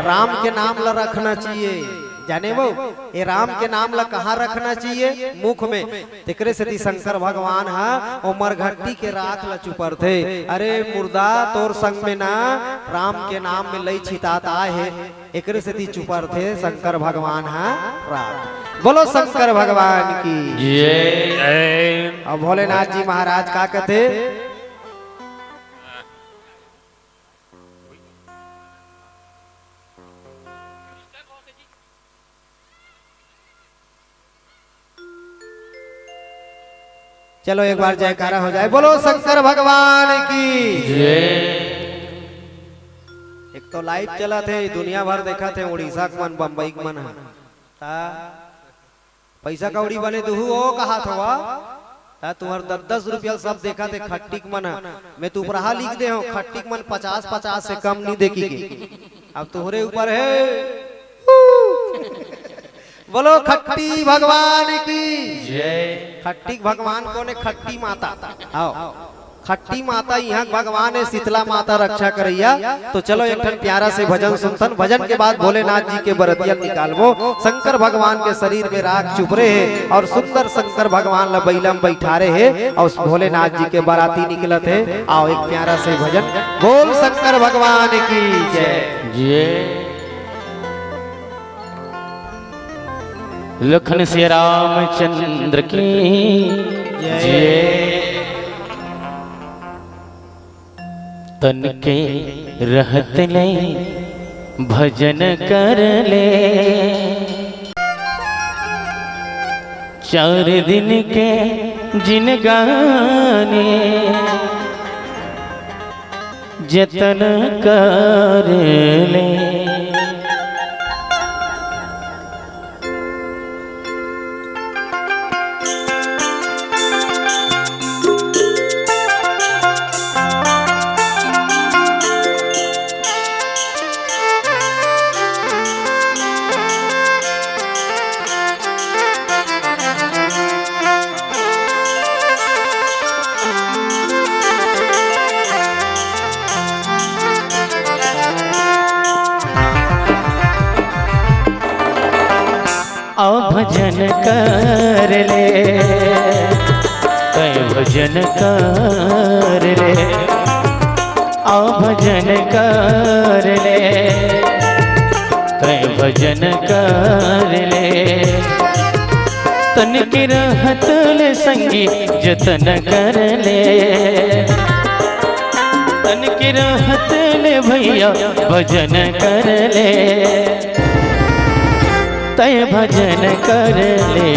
[SPEAKER 2] राम के नाम ला रखना चाहिए, जाने वो ये राम के नाम ला कहाँ रखना चाहिए? मुख में। तिकरे से शंकर भगवान हा उमर घट्टी के राख ला चुपर थे। अरे मुर्दा तोर संग में ना राम के नाम में लई छिताता है, एकरे से चुपर थे शंकर भगवान हा राख। बोलो शंकर भगवान की
[SPEAKER 1] जय।
[SPEAKER 2] अब भोलेनाथ जी महाराज का कहते? चलो एक बार जयकारा हो जाए, बोलो शंकर भगवान की
[SPEAKER 1] जय।
[SPEAKER 2] एक तो लाइव चला थे, दुनिया भर देखा थे, उड़ीसा के मन, बम्बई के मन ता पैसा कौड़ी बने दुहू ओ कहा था ता तुम्हार 10-10 रुपया सब देखा थे। खट्टी के मन मैं तू रहा लिख दे हो, खट्टी के मन 50-50 से कम नहीं देखी के। अब तुम्हारे ऊपर है। बोलो खट्टी भगवान की
[SPEAKER 1] जय।
[SPEAKER 2] खट्टी भगवान कौन है? खट्टी माता। आओ खट्टी माता यहाँ भगवान है, शीतला माता रक्षा करैया। तो चलो एक ठन प्यारा से भजन सुनतन, भजन के बाद भोलेनाथ जी के बरतिया निकालबो। शंकर भगवान के शरीर में राख चुपरे है और सुंदर शंकर भगवान ला बैलम बैठारे है और भोलेनाथ जी के बाराती निकलत है। आओ एक प्यारा से भजन, बोल शंकर भगवान की जय।
[SPEAKER 1] जय। लखन से रामचंद्र की जय। तन के रहत ले भजन कर ले, 4 दिन के जिन गाने जतन कर ले। भजन कर ले, कई भजन कर ले, भजन कर ले, कई भजन कर ले। तन के रहत ले संगी जतन कर ले, तन के रहत ले भैया भजन कर ले। तय भजन कर ले,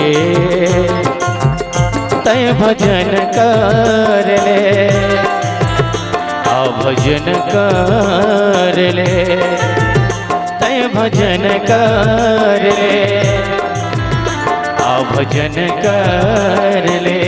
[SPEAKER 1] तय भजन कर ले, भजन कर ले, तय भजन कर ले, भजन कर ले।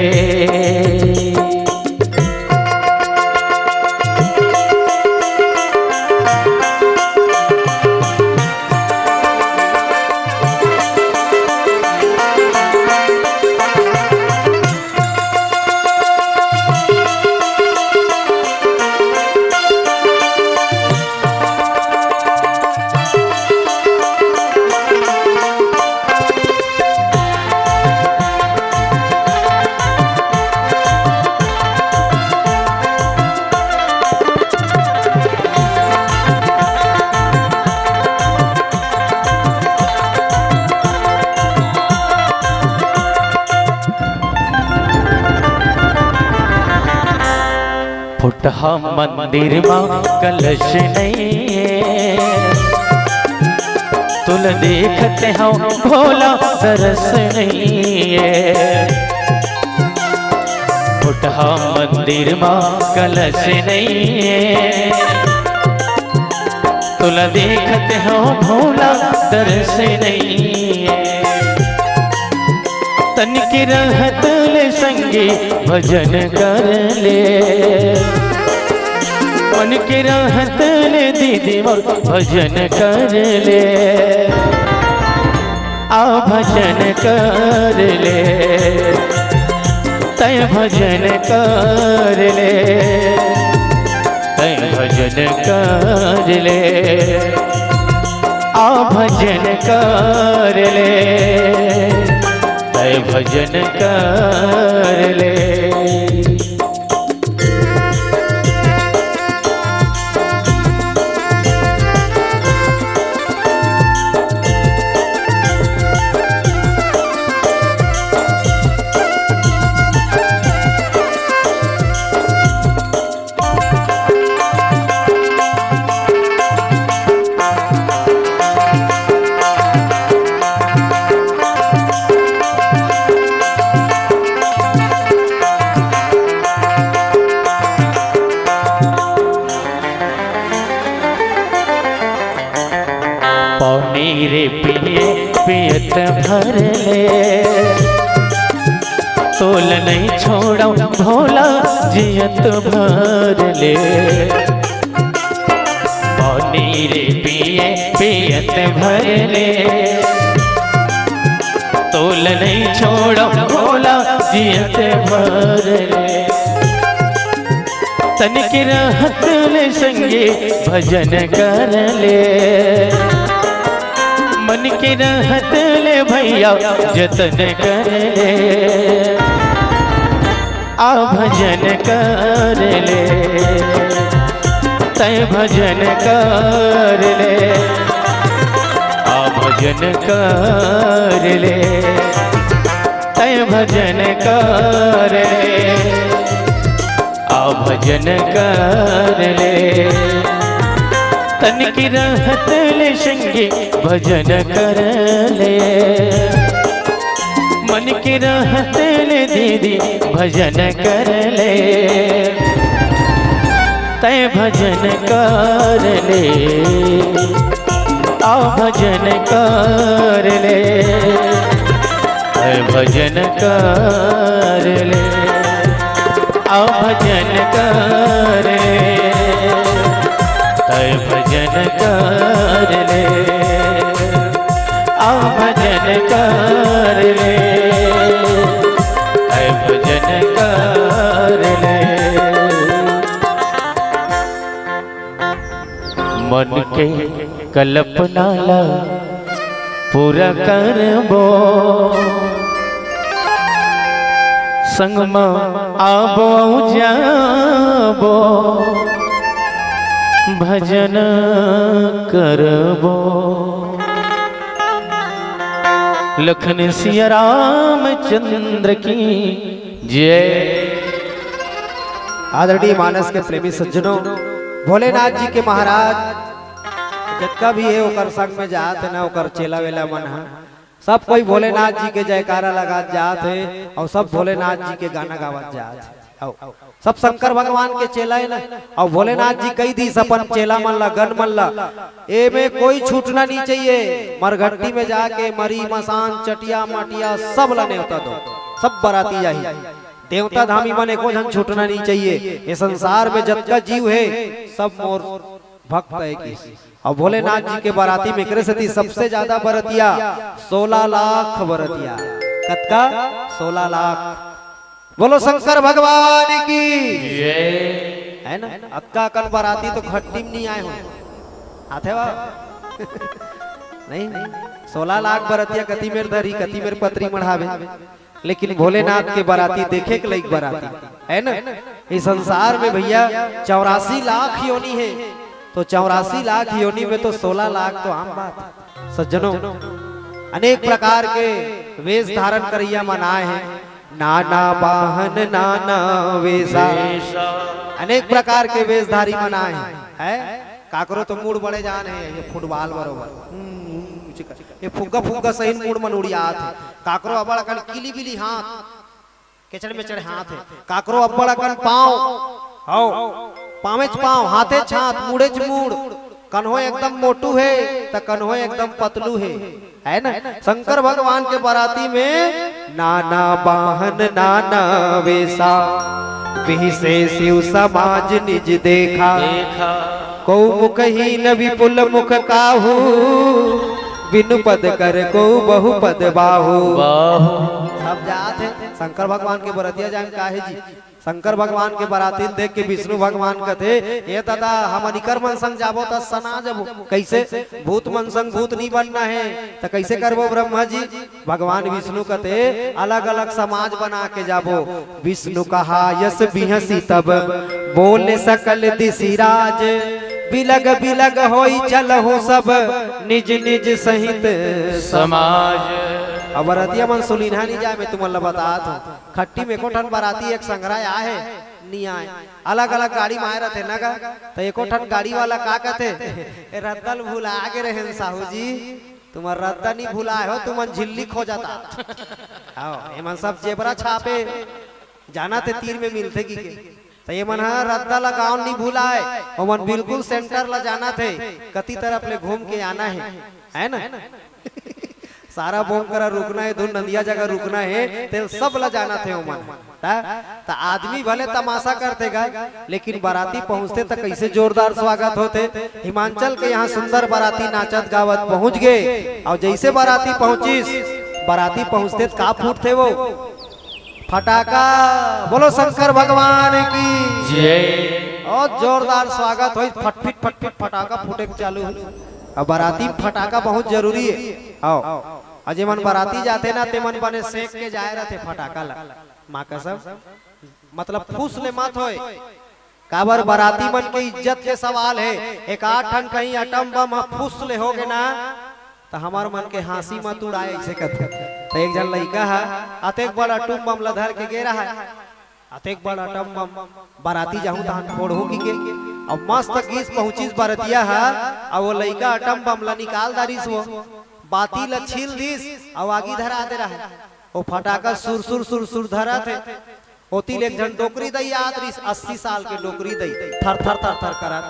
[SPEAKER 1] फुटहा मंदिर माँ कलश नहीं, तुल देखते हो भोला तरस नहीं। फुटहा मंदिर माँ कलश नहीं, तुल देखते हो भोला तरस नहीं। तन की रहत ले संगी भजन कर ले, मन की रहत ले दीदी मोर भजन कर ले, भजन कर ले, तय भजन कर ले, तय भजन कर कर ले, आ भजन कर ले, तय भजन कर ले। रे पिए पियत भर ले, तोल नहीं छोड़ा भोला जियत भर ले। पानी रे पिए पियत भर ले, तोल नहीं छोड़ा भोला जियत भर ले। तनिक रहत ले संगे भजन कर ले, मन की रहत ले भैया जतन कर ले, आ भजन कर ले, तय भजन कर ले, आ भजन कर ले, तय भजन कर ले, आ भजन कर ले। तन की रहत ले संगे भजन कर ले, मन की रहत ले दीदी भजन कर ले, तय भजन कर ले, आ भजन कर ले, तय भजन कर ले, आ भजन कर ले, तय भजन कर ले, आ भजन कर ले, तय भजन कर ले। मन के कल्पना ला पूरा करबो, संग में आबो जाबो, भजन करबो। लखन सिया रामचंद्र की जय।
[SPEAKER 2] आदरणीय मानस के प्रेमी सज्जनों, भोलेनाथ जी के महाराज जितना भी है ओकर संग में जात है ना, ओकर चेला वेला मन है, सब कोई भोलेनाथ जी के जयकारा लगा जात है और सब भोलेनाथ जी के गाना गावत जात है। सब शंकर भगवान के चेला है ना, और भोलेनाथ जी कई दी अपन चेला मन ला गन मन ला ए में कोई छूटना नहीं चाहिए। मरघट्टी में जाके मरी मसान चटिया मटिया सब ला न्योता दो, सब बराती जाही। देवता धामी मन एको जन छूटना नहीं चाहिए। ये संसार में जब जीव है सब मोर भक्त है की। और भोलेनाथ जी के बाराती में कृष्ण सबसे ज्यादा बरतिया 16 लाख बरतिया। कतका 16 लाख। बोलो शंकर भगवान की है ना। अक्का कन बाराती तो खट्टी में नहीं आए हो आते वाह नहीं 16 लाख बरतिया कति मेर धरी कति मेर पत्री मढ़ावे। लेकिन भोलेनाथ के बाराती देखे के लायक बाराती है ना। इस संसार में भैया 84 लाख योनि है, तो 84 लाख योनि में तो 16 लाख तो आम बात। सज्जनों, अनेक प्रकार के वेश धारण करिया मनाए हैं, नाना वाहन नाना वेशा, अनेक प्रकार के वेशधारी मनाए हैं। काकरो तो मूड बड़े जान है, ये फुटबॉल बरोबर ये फुग्गा फुग्गा सही मूड मन उड़ियात है। काकरो अबड़ अकन किली बिली हाथ केचड़ में चढ़े हाथ है। काकरो अबड़ अकन पाँव हाउ पाँवे पाँव हाथे छात मुड़े मूड़। कन्हो एकदम मोटू है तो कन्हो एकदम पतलू है ना। शंकर भगवान के बाराती में नाना वाहन नाना वेशा, विहि से शिव समाज निज देखा। को मुख ही न विपुल मुख काहू, बिनु पद कर को बहु पद बाहू। सब जात है शंकर भगवान के बरतिया जान का है जी। शंकर भगवान के बराती देख के विष्णु भगवान कहते ये दादा हम निकर मन संग जाबो त सना जाबो कैसे भूत मन संग भूत नहीं बनना है तो कैसे करबो ब्रह्मा जी। भगवान विष्णु कहते अलग अलग समाज बना के जाबो। विष्णु कहा यस बिहसी तब बोले सकल दिशिराज बिलग बिलग होई चलहु सब निज निज सहित
[SPEAKER 1] समाज।
[SPEAKER 2] अब बरातिया मन सुलिन्हा नहीं जाए मैं तुम्हें बतात हूँ। खट्टी में को ठन बराती एक संग्रह आए नहीं आए अलग अलग गाड़ी में आए रहते ना का तो एको ठन गाड़ी वाला का कहते रद्दल भूला आगे रहे साहू जी तुम्हार रद्दा नहीं भूलाए हो तुम झिल्ली खो जाता। आओ एमन सब जेबरा छापे जाना थे तीर में मिलते की के तो ये मन रद्दा लगाओ नहीं भूलाए और मन बिल्कुल सेंटर ला जाना थे कति तरफ ले घूम के आना है ना सारा बोम करा रुकना है धुन नदिया जगह रुकना है ते सब ला जाना थे ओमन तो आदमी भले तमाशा करते गए लेकिन बाराती पहुंचते तक कैसे जोरदार स्वागत होते। हिमाचल के यहाँ सुंदर बाराती नाचत गावत पहुंच गए और जैसे बाराती पहुंचिस बाराती पहुंचते का फूटते वो फटाका। बोलो शंकर भगवान की
[SPEAKER 1] जय।
[SPEAKER 2] और जोरदार स्वागत हो फटफिट फटफिट फटाका फूटे चालू। अब बाराती फटाका बहुत जरूरी है। आओ अजय मन बाराती जाते ना ते मन बने सेक के जाए रहते फटाका ला माँ कसम मतलब फूस ले मत होए काबर बाराती मन के इज्जत के सवाल है। एक आठ ठन कहीं अटम बम फूस ले होगे ना तो हमार मन के हंसी मत उड़ाए ऐसे कहते। तो एक जन लड़का है अतेक बड़ा अटम बम लधर के गे रहा है अतेक बड़ा अटम बम बाराती जाऊं तहन फोड़ू की के अब मस्त गीस पहुंचीस बारातिया है और वो लड़का अटम बम ला निकाल दारिस वो बाती ला छील दिस और आगी धरा दे रहा है वो फटाका सुर सुर सुर सुर धरा थे होती एक जन डोकरी दई आत रही 80 साल के डोकरी दई थर थर थर थर करा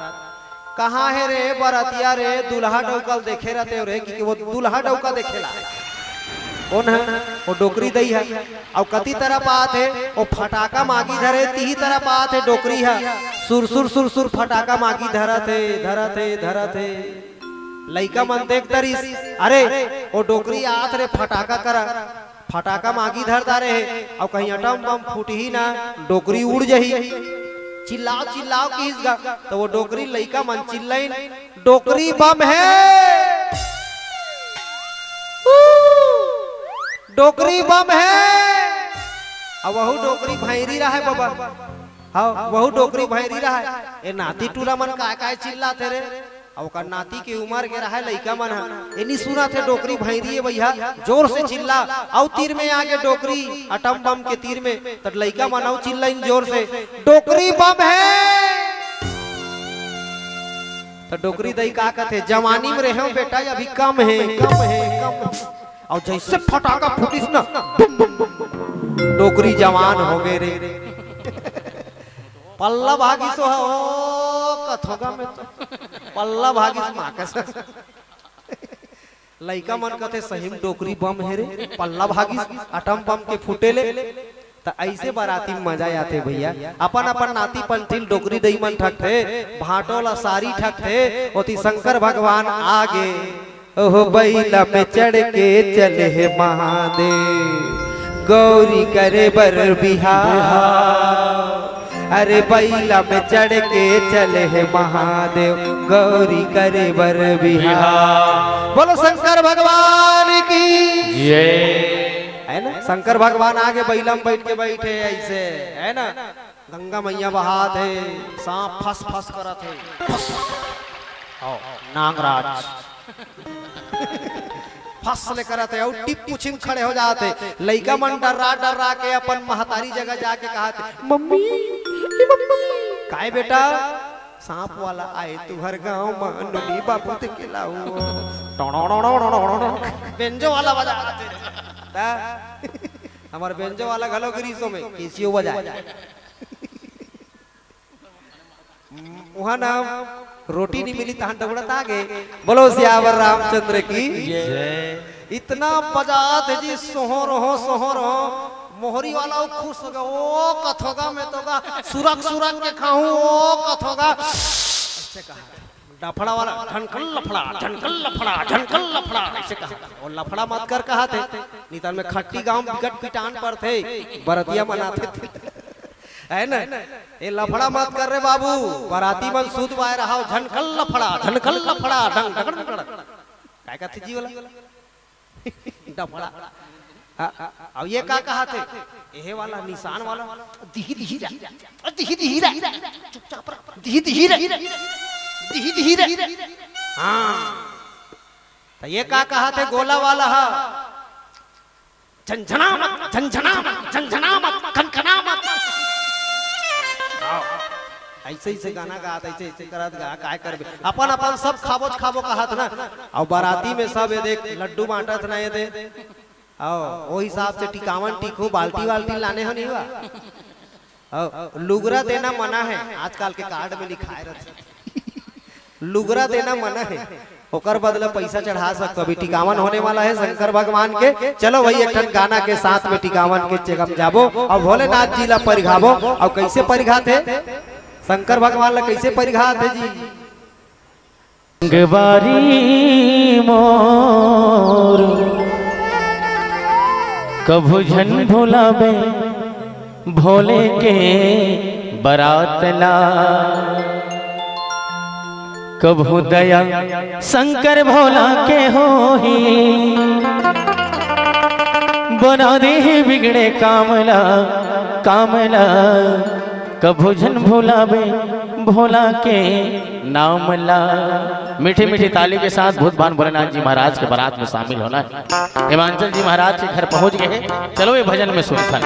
[SPEAKER 2] कहाँ है रे बरातिया रे दुल्हा डौकल देखे रहते रे कि वो दुल्हा डौका देखेला कौन है वो डोकरी दई है और कति तरह बात है वो फटाका मागी धरे ती तरह बात है डोकरी है सुर सुर सुर सुर फटाका मागी धरा थे लइका मन देख दरिस अरे वो डोकरी आत रे फटाका करा फटाका मागी धरता रहे और कहीं अटम बम फूट ही ना डोकरी उड़ जही चिल्लाओ चिल्लाओ किसगा तो वो डोकरी लइका मन चिल्लाइन डोकरी बम है डोकरी बम है। अब वहु डोकरी भैरी रहा है बाबा हाँ वहु डोकरी भैरी रहा है ए नाती टूला मन काय चिल्लाते रे और नाती की उम्र के रहा लइका मन है नहीं सुना थे डोकरी भैरी है भैया जोर से चिल्ला और तीर में आगे डोकरी अटम बम के तीर में तो लइका मन और चिल्ला जोर से डोकरी बम है। तो डोकरी दई का कहते जवानी में रहे बेटा अभी कम है और जैसे फटाका फूटिस ना डोकरी जवान हो गए रे पल्ला भागी सो कथोगा में तो पल्ला भागी माँ कैसे लइका मन कहते सही में डोकरी बम है रे पल्ला भागी अटम बम के फूटे ले तो ऐसे बाराती में मजा आते भैया अपन अपन नाती पंथिल डोकरी दई मन ठकते भाटोला सारी ठकते होती शंकर भगवान आगे ओह बैला में चढ़ के चले है महादेव गौरी करे बर बिहार अरे बैला में चढ़ के चले है महादेव गौरी करे बर बिहार। बोलो शंकर भगवान की
[SPEAKER 1] जय।
[SPEAKER 2] है ना शंकर भगवान आगे बैला में बैठ के बैठे ऐसे है ना गंगा मैया बहात है सांप फस फस करत है नागराज फसल करत है और टिप पुछिन खड़े हो जाते लइका मन डर्रा के अपन महतारी जगह जाके कहते मम्मी काय बेटा सांप वाला आए तुहर गांव मानुनी बाबू ते खिलाओ बेंजो वाला बजा हमार बेंजो वाला घलो गिरीसो में केसियो बजा वहां नाम रोटी नहीं मिली तहन दौड़त आगे। बोलो सियावर रामचंद्र की जय। इतना बजात है जी सोहर हो मोहरी वाला खुश हो गया ओ कथोगा में तो का सुरक के खाऊं ओ कथोगा ऐसे कहा डफड़ा वाला झनकल लफड़ा ऐसे कहा और लफड़ा मत कर कहा थे नितन में खट्टी गांव बिकट पिटान पर थे बरतिया मनाते थे है ना? ये लफड़ा मत कर रहे बाबू, बाराती मन सूद बाय रहा झनकल लफड़ा डंग डगड़ काय कहते जी वाला डफड़ा। अब ये का कहा थे ये वाला निशान वाला दिही दिही चुपचाप दिही हाँ तो ये का कहा थे गोला वाला हा झंझना मत खनखना मत। ऐसे ही से गाना गा ऐसे करत गा काय करबे अपन अपन सब खाबो कहत ना। और बाराती में सब ये देख लड्डू बांटत ना ये दे आओ वो हिसाब से टिकावन टिको बाल्टी लाने हो नहीं हुआ। लुगरा देना मना है, आजकल के कार्ड में लिखाए रहते लुगरा देना मना है, ओकर बदले पैसा चढ़ा सकते। अभी टिकावन होने वाला है शंकर भगवान के, चलो वही एक ठन गाना के साथ में टिकावन के चेकअप जाबो और भोलेनाथ जी ला परिघाबो। और कैसे परिघाते शंकर भगवान ला कैसे परिघाते जी?
[SPEAKER 1] गवारी मोर कभू झन भुलावे भोले के बरातला, कभू दया शंकर भोला के होही बना दे बिगड़े कामला कामला। कभू झन भुलावे भोला के नामला। मीठी मीठी ताली के साथ भूतबान भोलेनाथ जी महाराज के बारात में शामिल होना है। हिमांचल जी महाराज के घर पहुंच गए हैं, चलो ये भजन में सुनता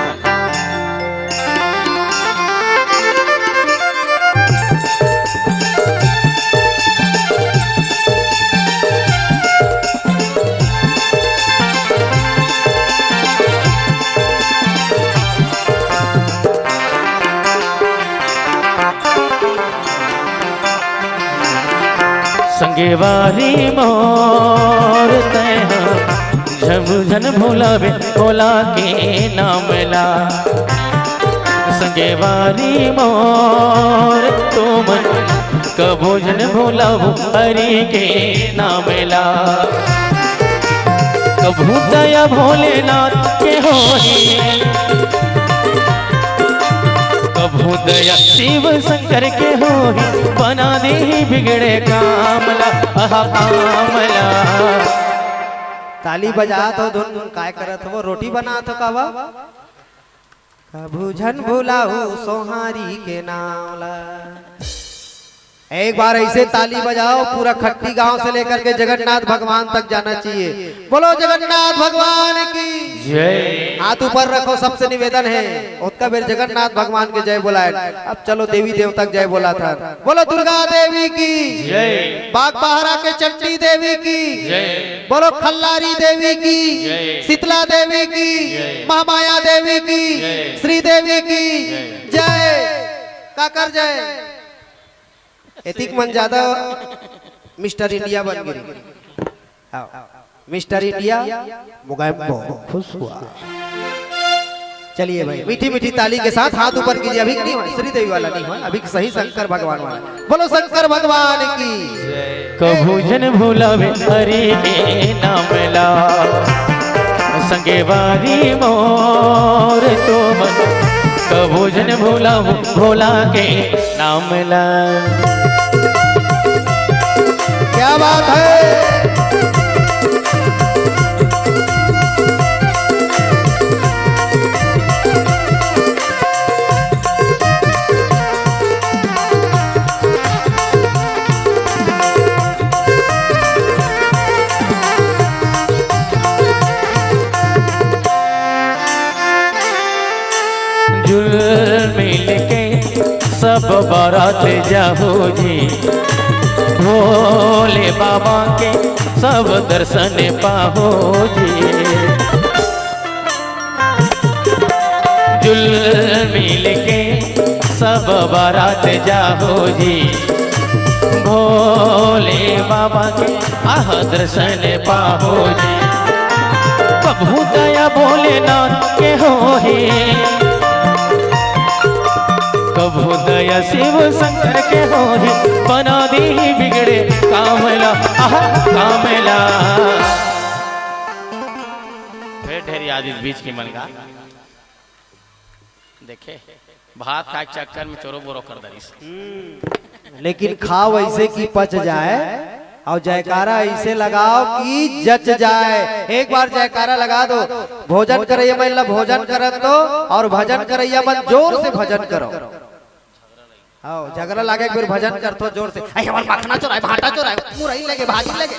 [SPEAKER 1] संगेवारी मोर तैहा झन भुलावे भोला के नामला। संगेवारी मोर तुम कभू झन भुलावो हरि के नामला। कभू दया भोलेनाथ के होही कभू दया शिव शंकर के होही बना दे बिगड़े कामला कामला।
[SPEAKER 2] ताली बजा तो धुन काय करत हो रोटी बना तो कावा कभू झन भुलाऊ सोहारी के नामला। एक बार ऐसे ताली बजाओ पूरा खट्टी गांव से लेकर के जगन्नाथ भगवान तक जाना चाहिए। बोलो जगन्नाथ भगवान की
[SPEAKER 1] जय।
[SPEAKER 2] हाथ ऊपर रखो, सबसे निवेदन है उसका बेर जगन्नाथ भगवान के जय बोलाए। अब चलो देवी देवता जय बोला था। बोलो दुर्गा देवी की
[SPEAKER 1] जय,
[SPEAKER 2] बाग बहरा के चंडी देवी की
[SPEAKER 1] जय,
[SPEAKER 2] बोलो खल्लारी देवी की
[SPEAKER 1] जय,
[SPEAKER 2] शीतला देवी की
[SPEAKER 1] जय,
[SPEAKER 2] महामाया देवी की
[SPEAKER 1] जय,
[SPEAKER 2] श्री देवी की
[SPEAKER 1] जय।
[SPEAKER 2] जय। काकर जय एतिक मन ज्यादा मिस्टर इंडिया बन गई। मिस्टर इंडिया मुगाम्बो खुश हुआ। चलिए भाई मीठी मीठी ताली के साथ हाथ ऊपर कीजिए। अभी नहीं हुआ श्री देवी वाला नहीं हुआ, अभी सही शंकर भगवान वाला। बोलो शंकर भगवान की।
[SPEAKER 1] कभू झन भुलावे हरि के नामला। संगेवारी मोर तुम कभू झन भुलावो भोला के नामला।
[SPEAKER 2] क्या बात है।
[SPEAKER 1] जुल मिल के सब बारात जाओ जी, भोले बाबा के सब दर्शन पाहो जी। जुल मिल के सब बारात जाओ जी, भोले बाबा के आह दर्शन पाहो जी। कभू दया भोलेनाथ के होही कभू दया शिव शंकर के होही बना दी बिगड़े कामला आहा कामला। फिर ढेरी आदि बीच की मन का देखे भात खाए के चक्कर में चोरो बोरो कर दरी।
[SPEAKER 2] लेकिन खाओ ऐसे कि पच जाए और जयकारा ऐसे लगाओ कि जच जाए। एक बार जयकारा लगा दो। भोजन करैया मन भोजन करत दो और भजन करैया मन जोर से भजन करो। आओ झगड़ा लागे फिर भजन कर तो जोर से। आई हमार मखना चोराए भाटा चोराए मुरई लगे भाजी लगे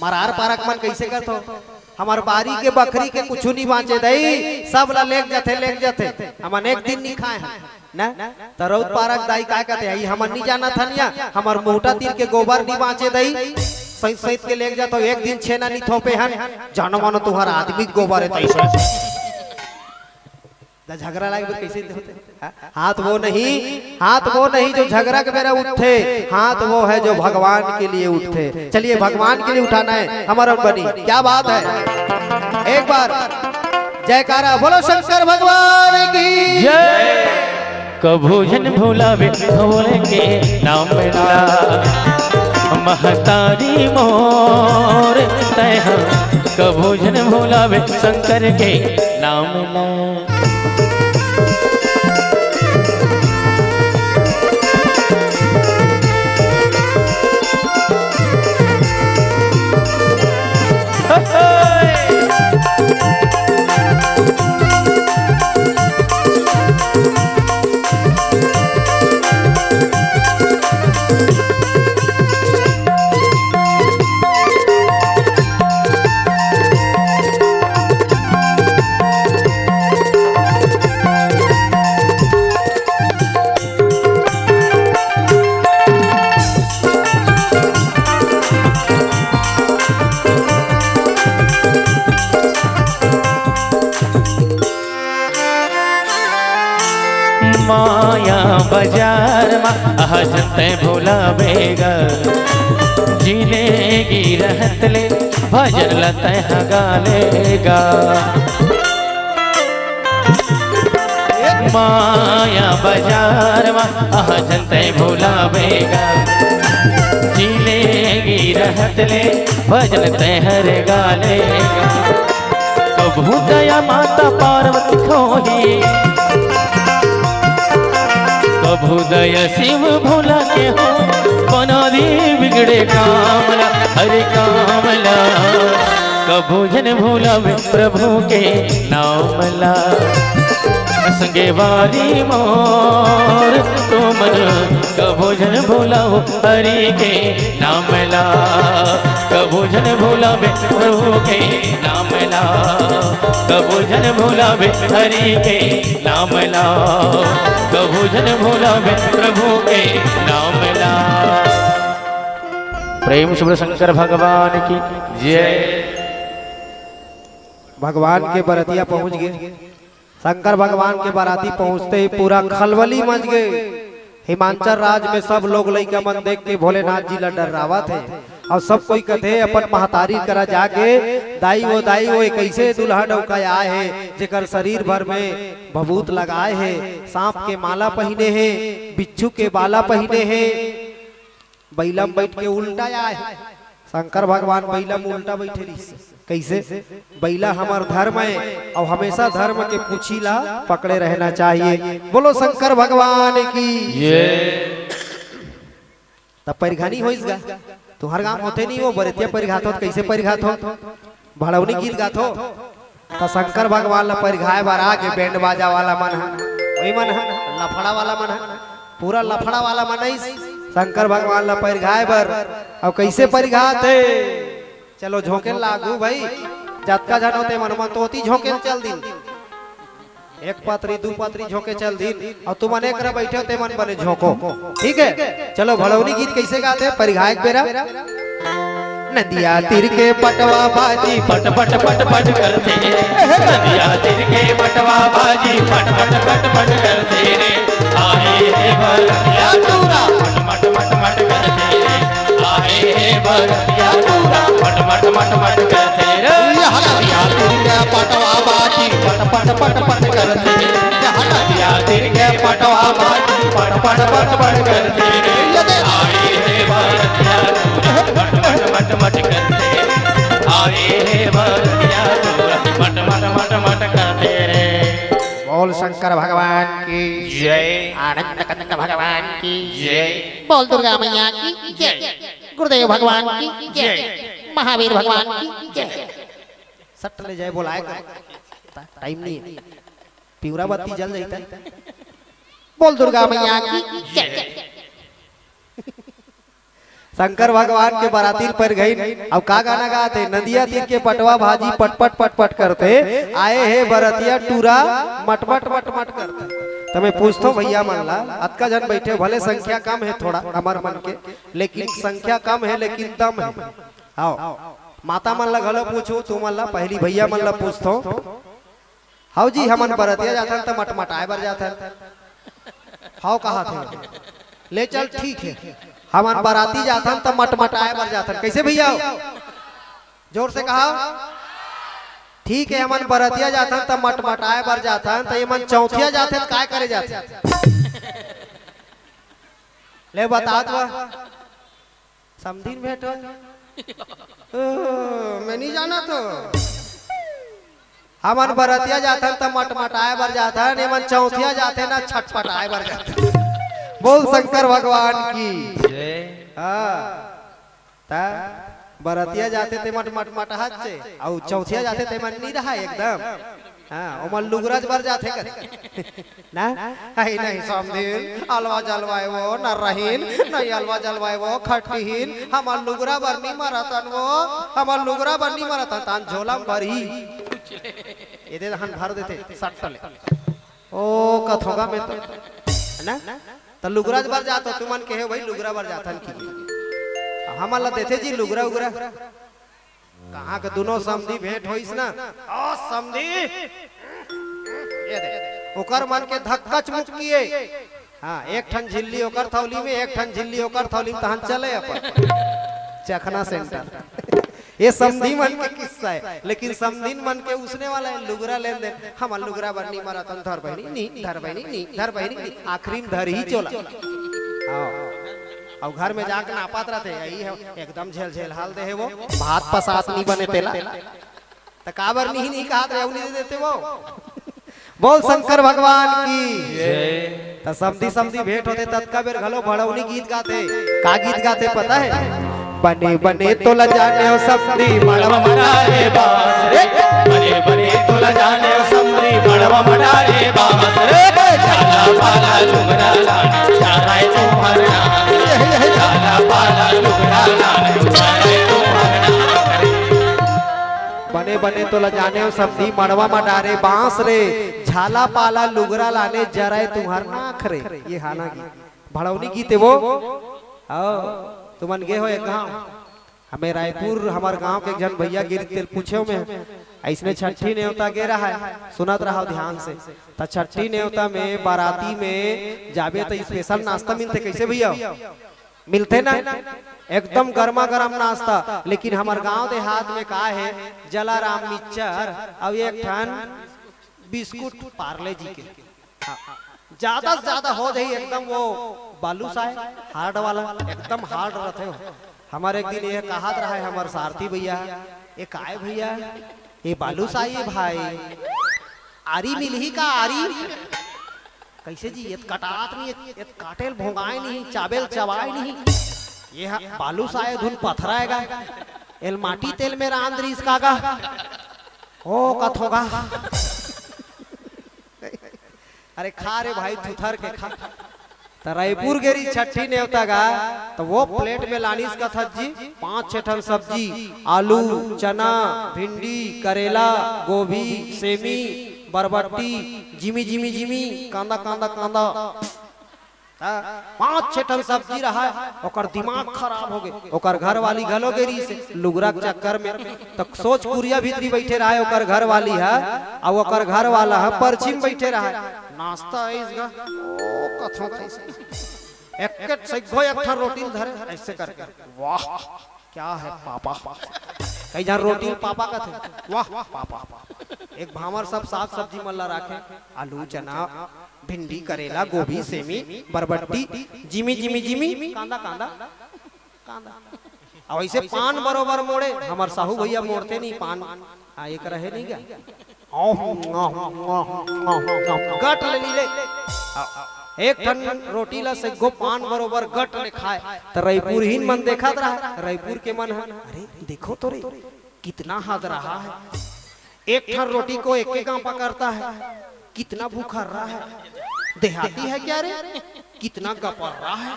[SPEAKER 2] मरार पारक मन कैसे करतो। हमार बारी के बकरी के कुछ नहीं बाँचे दई सब ला लेक जाते हमन एक दिन नहीं खाए ना तरौत पारक दाई का कहते हैं हमन नहीं जाना थनिया हमार मोटा तीर के गोबर नहीं बाँचे दई सहित सहित के लेक जातो एक दिन छेना नहीं थोपे हन जानो मानो तुम्हारा आदमी गोबर है तैसे झगड़ा लागे कैसे होते। हाथ वो नहीं जो झगड़ा के मेरा उठे, हाथ वो है जो भगवान के लिए उठे। चलिए भगवान के लिए उठाना है हमारा बनी क्या बात है। एक बार जयकारा बोलो शंकर भगवान की
[SPEAKER 1] जय। कभू जन भुलावे भोले के नाम ला महतारी मोर तह कभू जन भुलावे शंकर के नाम ला। माया बाजार में जनते भुलावेगा जिलेगी रहत ले भजन लते गालेगा। माया बाजार में जनते भुलावेगा जिलेगी रहत ले भजन तहर गालेगा। कभू दया माता पार्वती खोही कभू दया शिव भोला के हो बना दी बिगड़े कामला हरे कामला। कभू जन भोला प्रभु के नाम ला संगे वारी मोर तो मन कभू जन भोला हो हरि के नाम ला। कभू जन भोला प्रभु के नाम ला कभू जन भोला हरि के नाम ला कभू जन भोला प्रभु के नाम ला। प्रेम शुभ शंकर भगवान की जय।
[SPEAKER 2] भगवान के बरतिया पहुंच गए। शंकर भगवान के बाराती पहुंचते ही पूरा खलबली मच गए। हिमाचल राज्य में सब लोग लइका मन देख के भोलेनाथ जी ला डरावा थे और सब कोई कथे अपन महतारी करा जाके दाई वो कैसे दुल्हा डौका आए है जेकर शरीर भर में भभूत लगाए है सांप के माला पहने है बिच्छू के बाला पहने है बैला बैठ के उल्टा आए है। शंकर भगवान बैला में उल्टा बैठे रही कैसे बैला हमार धर्म है और हमेशा धर्म के पूछीला पकड़े रहना चाहिए। बोलो शंकर भगवान की तब परिघानी होइसगा तुम्हार गांव होते नहीं वो बरतिया परिघात हो कैसे परिघात हो भड़वनी गीत गात हो तो शंकर भगवान ला परिघाए बार आगे बैंड बाजा वाला मन वही मन लफड़ा वाला मन पूरा लफड़ा वाला मन शंकर भगवान ला परिघाए बर और कैसे परिघात है। चलो झोंके लागू भाई जतका जन होते मन मन तोती झोंके चल दिन एक पत्री दू पत्री झोंके चल दिन और तुम अनेक रह बैठे होते मन बने झोंको ठीक है। चलो भड़वनी गीत कैसे गाते हैं परिघाए बेरा। नदिया तीर के पटवा बाजी
[SPEAKER 1] पट पट पट पट करते नदिया तीर के पटवा बाजी पट पट पट पट करते रे आए रे बरतिया टूरा मट मट मट करते रे आए रे बरतिया टूरा मट मट मट करते रे नदिया तीर के पटवा बाजी पट पट पट पट करते नदिया तीर के पटवा बाजी पट पट पट पट करते रे आए रे बरतिया टूरा मट मट करते आए रे बरतिया टूरा मट मट मट मट करते रे।
[SPEAKER 2] बोल शंकर भगवान की
[SPEAKER 3] नीलकंठ भगवान की जय, बोल दुर्गा मैया की जय, गुरुदेव भगवान की जय, महावीर भगवान की जय।
[SPEAKER 2] सट ले जाए बोलाए टाइम नहीं है, पिवरा बत्ती जल जाता।
[SPEAKER 3] बोल दुर्गा मैया की जय।
[SPEAKER 2] शंकर भगवान के बाराती पर गई। अब का गाना गाते? नदिया तीर के पटवा भाजी पटपट पटपट करते आए है बरतिया टूरा मटमट मटमट करते। तो मैं पूछता हूँ भैया मन ला, अतका जन बैठे, भले संख्या कम है थोड़ा हमार मन के, लेकिन संख्या कम है लेकिन दम है। आओ माता मन ला घलो पूछो, तू मन ला पहली भैया मन ला पूछता हूँ। हाउ जी हमन बरतिया जाता तो मटमटाए बर जाता। हाउ कहा थे? ले चल ठीक है, हमार बाराती जाता तो मटमटाए बर जाता। कैसे भैया? जोर से कहा। ठीक है, हमन बरतिया जाता तो मटमटाए बर जाता, तो ये मन चौथिया जाते काय करे जाते? ले बता दो समझिन भेंट हो। मैं नहीं जाना तो हमन बरतिया जाते तो मटमटाए बर जाता, ये मन चौथिया जाते ना छटपटाए बर जाते। बोल शंकर भगवान की जय। हाँ बरतिया जाते ते मट मट मट हाथ से, और चौथिया जाते ते मन नहीं रहा एकदम। हाँ उमल लुगरज बर जाते कर ना है नहीं समझिन अलवा जलवाए वो न रहीन नहीं अलवा जलवाए वो खटहीन हमर लुगरा बरनी मरतन वो हमर लुगरा बरनी मरतन तान झोलम भरी ये दे हन भर देते सट्टले ओ कथोगा में तो ना तो लुगरा बर जाता तू मन कहे भाई लुगरा बर जाता की हमन ला देते जी लुगरा उगरा कहाँ के दोनों समधी भेंट होइस ना। ओ समधी ये दे ओकर मन के धक्का चमुक किए। हाँ एक ठन झिल्ली ओकर थौली में, एक ठन झिल्ली ओकर थौली में, तहन चले अपन चखना सेंटर। ये समधी मन के किस्सा है, लेकिन समधीन मन के उसने वाला है लुगरा लेन देन। हम लुगरा बरनी मरतन धर बहनी नी धर बहनी नी धर बहनी नी आखिरी में धर ही चोला। और घर में जाकर नापात रहते यही है एकदम झेल झेल हाल दे है वो भात पसात नहीं बने तेला तो काबर नहीं कहा नहीं देते वो। बोल शंकर भगवान की जय। तो समधी समधी भेंट होते तत्का बेर घलो भड़ौनी गीत गाते। का गीत गाते पता है? बने बने तो ल जाने समधी मड़वा मड़ारे बास रे, बने बने तो ल जाने समधी मड़वा मड़ारे बास रे, जाला पाला लुगरा लाने चाहे तो हरना, जाला पाला लुगरा लाने चाहे तो हरना। बने बने तो ल जाने समधी मड़वा मड़ारे बांस रे, झाला पाला लुगरा लाने जराए तुम्हार नाख रे। ये हाना गीत भड़ौनी गीत है वो। आओ तुमन गे हो एक गांव हमें रायपुर हमार गांव के एक जन भैया गिर तेल पूछे में ऐसने छठी नेवता गे रहा है, सुनत रहा ध्यान से। तो छठी नेवता में बाराती में जाबे तो स्पेशल नाश्ता मिलते। कैसे भैया मिलते ना? एकदम गर्मा गर्म नाश्ता। लेकिन हमार गांव देहात में का है जलाराम मिक्सचर और एक ठन बिस्कुट पार्ले जी के ज्यादा से ज्यादा हो जाए एकदम वो बालू साहे हार्ड वाला एकदम हार्ड रहते हो। हमारे एक दिन ये कहा रहा है हमारे सारथी भैया ये काय भैया ये बालू साही भाई आरी मिल ही का आरी कैसे जी ये कटात नहीं ये काटेल भोंगाए नहीं चाबेल चबाए नहीं ये बालू साहे धुन पथराएगा एल माटी तेल में रांद्री इसका गा ओ कथोगा। अरे खा रे भाई थुथर के खा। तो रायपुर गेरी छठी नेवता गा तो वो प्लेट में लानीस का था जी 5-6 टन सब्जी आलू चना भिंडी करेला गोभी सेमी बरबट्टी जिमी जिमी जिमी कांदा कांदा कांदा 5-6 टन सब्जी रहा ओकर दिमाग खराब हो गए। ओकर घर वाली घलो गेरी से लुगरा के चक्कर में तो सोच कुरिया भीतरी बैठे रहा ओकर घर वाली है और ओकर घर वाला है परछिम बैठे रहा नाश्ता इसका ओ कथो कैसे एक सगो एक ठन रोटी धरे ऐसे करके वाह क्या है पापा कई जन रोटी पापा का थे वाह पापा। एक भावर सब साग सब्जी मल्ला रखे आलू चना भिंडी करेला गोभी सेमी बरबट्टी जिमी जिमी जिमी कांदा कांदा कांदा और ऐसे पान बरोबर मोड़े। हमार साहू भैया मोड़ते नहीं पान एक रहे नहीं क्या गट ले नीले एक ठन रोटी ला से गो पान बरोबर गट ने खाए तो रायपुर ही मन देखा रहा। रायपुर के मन है अरे देखो तो रे कितना हद रहा है, एक ठन रोटी को एक गांव पकड़ता है, कितना भूखा रहा है। देहाती है क्या रे, कितना गपर रहा है,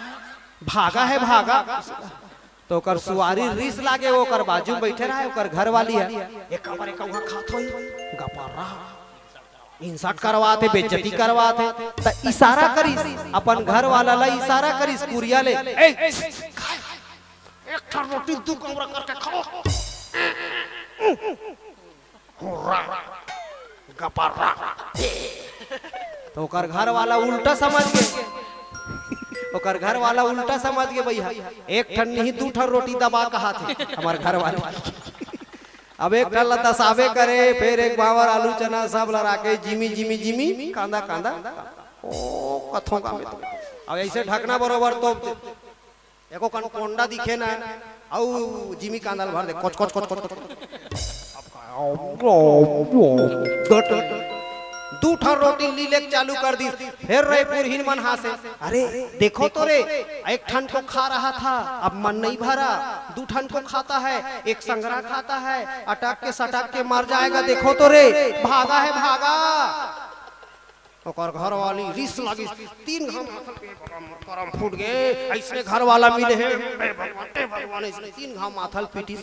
[SPEAKER 2] भागा है भागा। तो कर सुवारी रिस लागे वो कर बाजू बैठे रहा है, ओकर घर वाली है एक कमरे का वहां खात होई गपर रहा, इंसल्ट करवाते बेइज्जती करवाते। त इशारा करिस अपन घर वाला ला इशारा करिस कुरिया ले एक ठन रोटी दू कमरा करके खाओ गपर। तो ओकर घर वाला उल्टा समझ गए, ओकर घर वाला उल्टा समझ गए भैया एक ठन नहीं दू ठन रोटी दबा कहा थे हमारे घर वाले। अब एक ठन दसावे करे फिर एक बावर आलू चना सब लड़ा के जिमी जिमी जिमी कांदा कांदा ओ कथों का में। अब ऐसे ढकना बरोबर तो एको कन कोंडा दिखे ना औ जिमी कांदा भर दे कोच कोच कोच कोच दू ठन रोटी लीले चालू कर दी। फिर रायपुर ही मन हासे अरे देखो तो रे एक ठन को खा रहा था अब मन नहीं भरा, दू ठन को खाता है, एक संगरा खाता है, अटक के सटक के मर जाएगा, देखो तो रे भागा है भागा। ओकर घर वाली रिस लगी, तीन घम करम फूट गए, ऐसे घर वाला मिले है भगवान ऐसे तीन घम माथल पीटी।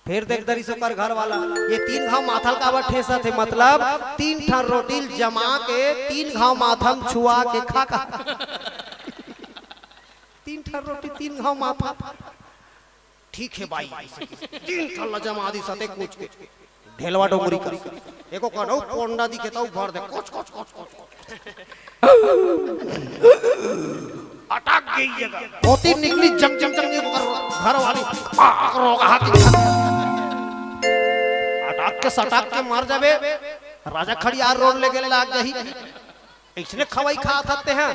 [SPEAKER 2] फिर देख दरी से कर घर वाला ये तीन घाव माथल का बट ठेसा थे, मतलब तीन ठन रोटी जमा के तीन घाव माथल छुआ के खा का तीन ठन रोटी तीन घाव माथा ठीक है भाई तीन ठन जमा दी सते कुछ के ढेलवा डोंगरी कर एको कनो कोंडा दिखे तो भर दे कोच कोच कोच कोच अटक गई जगह होती निकली जंग जंग जंग घर वाली रोग हाथी अटक के सटक के मर जावे। राजा खड़ियार रोड ले गेले लाग जही इसने खवाई खा थते हैं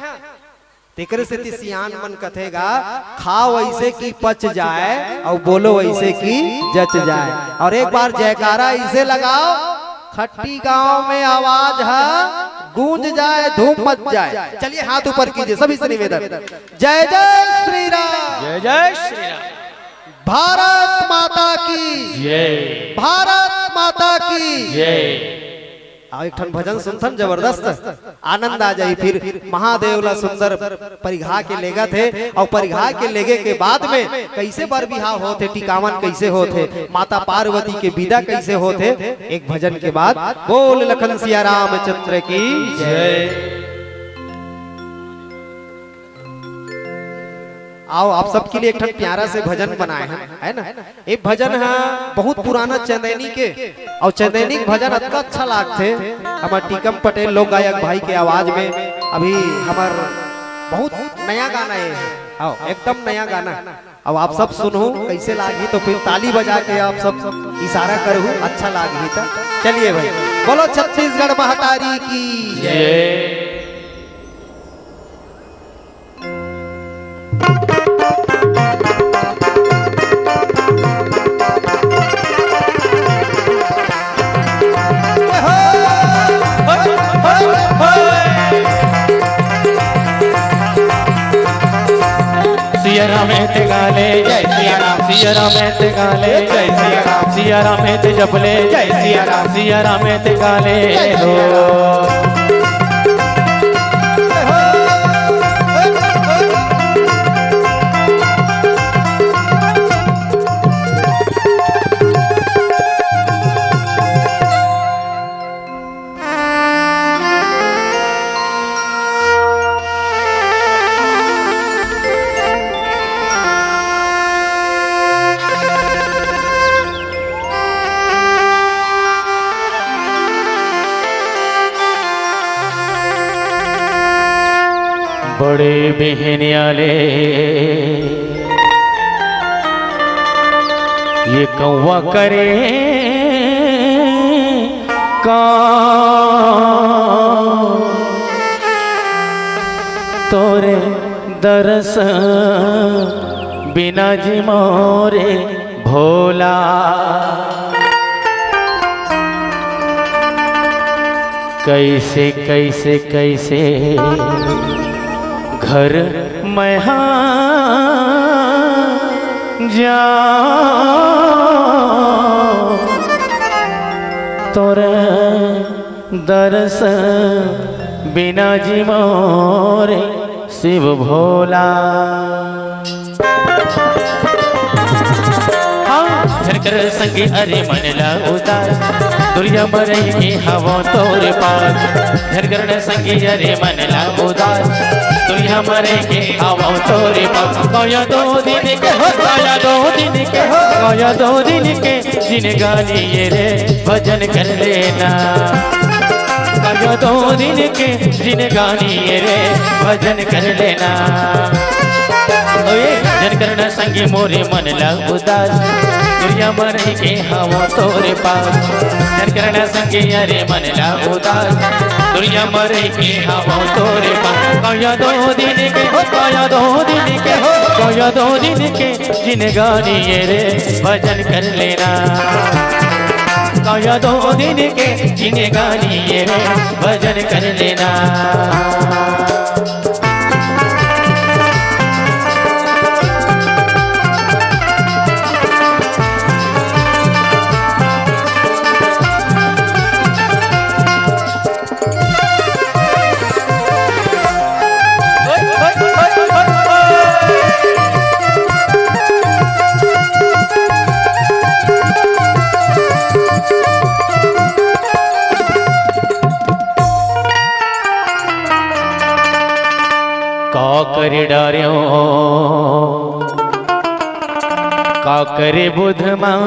[SPEAKER 2] तेकरे से सियान मन कथेगा खाओ ऐसे की पच जाए और बोलो ऐसे की जच जाए। और एक बार जयकारा ऐसे लगाओ खट्टी गांव में आवाज है गूंज जाए धूम मच जाए। चलिए हाथ ऊपर कीजिए सभी से निवेदन जय जय श्री राम,
[SPEAKER 1] जय जय श्री राम।
[SPEAKER 2] भारत माता की
[SPEAKER 1] जय,
[SPEAKER 2] भारत माता की
[SPEAKER 1] जय।
[SPEAKER 2] और एक ठन भजन सुनथन जबरदस्त आनंद आ जाई। फिर महादेव ला सुंदर परिघा के लेगा थे और परिघा के लेगे के बाद में कैसे बर बिहाव होते, टिकावन कैसे होते, माता पार्वती के विदा कैसे होते, एक भजन के बाद बोल लखन सिया रामचंद्र की जय। आओ आप सबके लिए एक ठन प्यारा से भजन बनाए हैं है ना। एक भजन है बहुत पुराना चंदैनी के और चंदैनी भजन इतना अच्छा लागते हमारे टीकम पटेल लोक गायक भाई के आवाज में। अभी हमार बहुत नया गाना है, आओ एकदम नया गाना। अब आप सब सुनो कैसे लागी तो फिर ताली बजा के आप सब इशारा करो अच्छा लागी तो चलिए भाई बोलो छत्तीसगढ़ महातारी की
[SPEAKER 1] जय। सिया राम ते गाले जय सिया राम, सिया राम ते गाले जय सिया राम, सिया राम ते जपले जय सिया राम, सिया राम ते गाले हो। बड़े बहनियाले ये कौवा करे का तोरे दरस बिना जी मोरे भोला। कैसे कैसे कैसे घर मैं जा तोरे दरस बिना जी मोरे शिव भोला। झरकर संगी अरे मन ला उदास दुरिया मरई के हवा तोरे पास। झरकर संगी अरे मन ला उदास दुरिया मरई के हवा तोरे पास। गया 2 दिन के हो गया 2 दिन के हो गया 2 दिन के जिन गानी ये रे भजन कर लेना। गया 2 दिन के जिन गानी ये रे भजन कर लेना। जन करना संगी मोरे मन ला उदास दुनिया मरई के हवा तोरे पास। जन करना संगी अरे मन ला उदास दुनिया मरई के हवा तोरे पास। गया 2 दिन के हो गया 2 दिन के हो गया 2 दिन के जिन गानी ये रे भजन कर लेना। गया 2 दिन के जिन गानी ये रे भजन कर लेना। करे डार्यो का करे बुध मां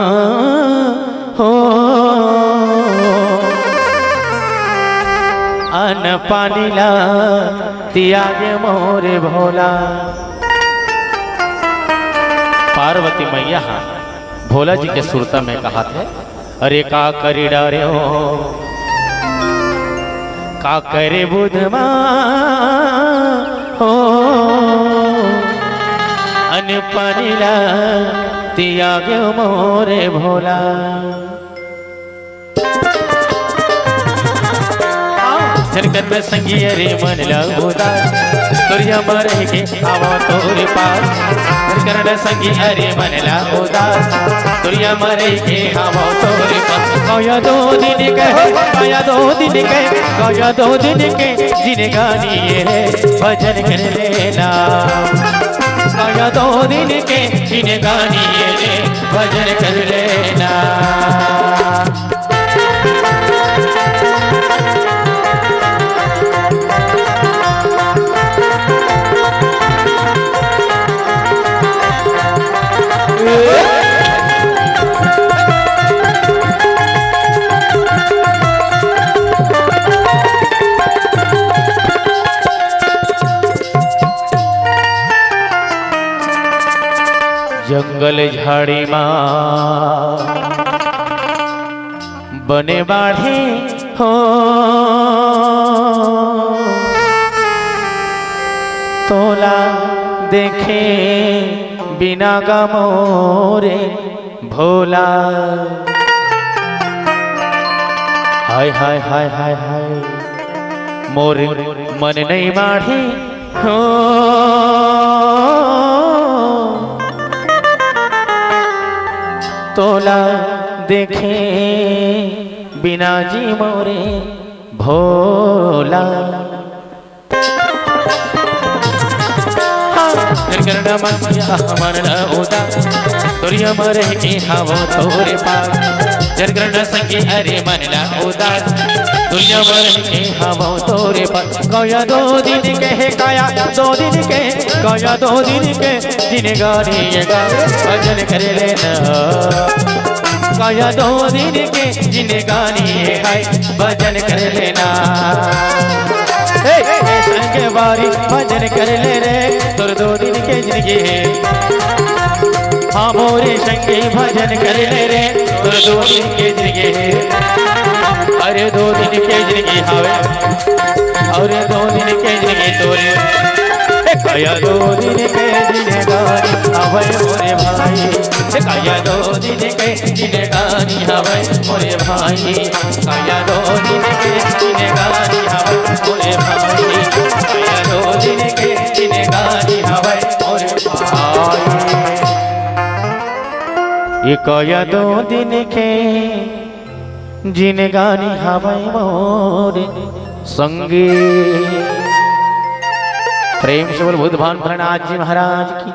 [SPEAKER 1] हो अन पानी ला त्यागे मोरे भोला। पार्वती मैया भोला जी के सुरता में कहा थे अरे का करे डार्यो का करे बुध मां हो अन पानी ला त्यागे मोरे भोला। झरकर में संगी अरे मन ला उदास दुरिया मरई के हवा तोरे पास। झरकर में संगी अरे मन ला उदास दुरिया मरई के हवा तोरे पास। गया 2 दिन के गया 2 दिन के गया 2 दिन के जिन गानी ये रे भजन कर लेना। गया 2 दिन के जिन गानी ये रे भजन कर लेना। जंगल झाड़ी मां बने बाढ़े हो तोला देखे बिना गमोरे भोला। हाय हाय हाय हाय हाय मोर मन नहीं बाढ़े हो तोला देखे बिना जी मोरे भोला। करना मन न उदा तोरिया मरई के हवा तोरे पास। जरगरना संगी अरे मन ला उदास दुनिया मरई के हवा तोरे पास। गया 2 दिन के है गया 2 दिन के गया 2 दिन के जिन गानी ये गा भजन कर लेना। गया 2 दिन के जिन गानी ये गाय भजन कर लेना। संग बारी भजन कर ले रे तोर 2 दिन के जिंदगी है। हाँ मोरे संगे भजन कर ले रे तोर 2 दिन के जिंदगी है। अरे 2 दिन के जिंदगी हवे और 2 दिन के जिंदगी तोरे। गया 2 दिन के जिंदगानी हवे मोरे भाई। गया 2 दिन के जिंदगानी हवे मोरे भाई। गया 2 दिन के जिंदगानी हवे मोरे भाई। गया 2 दिन के एक या दो दिन के जिन गानी हवाई मोर संगे। प्रेम से बोल बुद्धवान भरनाथ जी महाराज की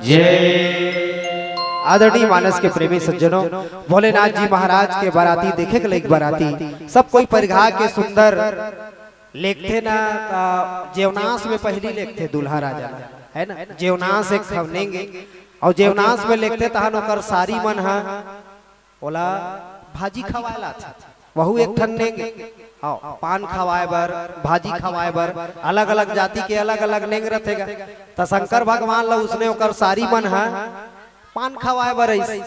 [SPEAKER 1] जय।
[SPEAKER 2] आदरणीय मानस के प्रेमी सज्जनों, भोलेनाथ जी महाराज के बाराती देखे के एक बाराती सब कोई परिघा के सुंदर लेखते ना जेवनास में पहली लेखते दुल्हा राजा है ना, जेवनास एक खवनेंगे और जेवनास में लेखते तहन ओकर सारी मन है ओला भाजी खवाला था वहु एक ठन नेंगे हाँ पान खवाए बर भाजी खवाए बर अलग अलग जाति के अलग अलग नेंग रखेगा। तो शंकर भगवान ला उसने ओकर सारी मन है पान खवाए बर ऐसे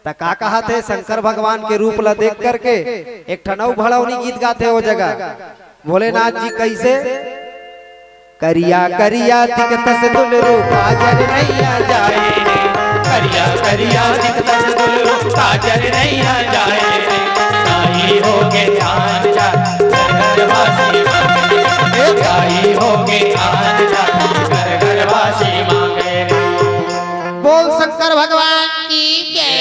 [SPEAKER 2] त का कहा थे शंकर भगवान के रूप ला देख करके एक ठनऊ भड़ौनी गीत गाते वो जगह भोलेनाथ जी कैसे करिया करिया दिखत से दुलरू काजर नैया जाए रे, करिया करिया दिखत से दुलरू काजर नैया जाए रे, साई हो के आन जा घर वासी मांगे, साई हो के आन जा घर वासी मांगे रे।
[SPEAKER 3] बोल शंकर भगवान की जय,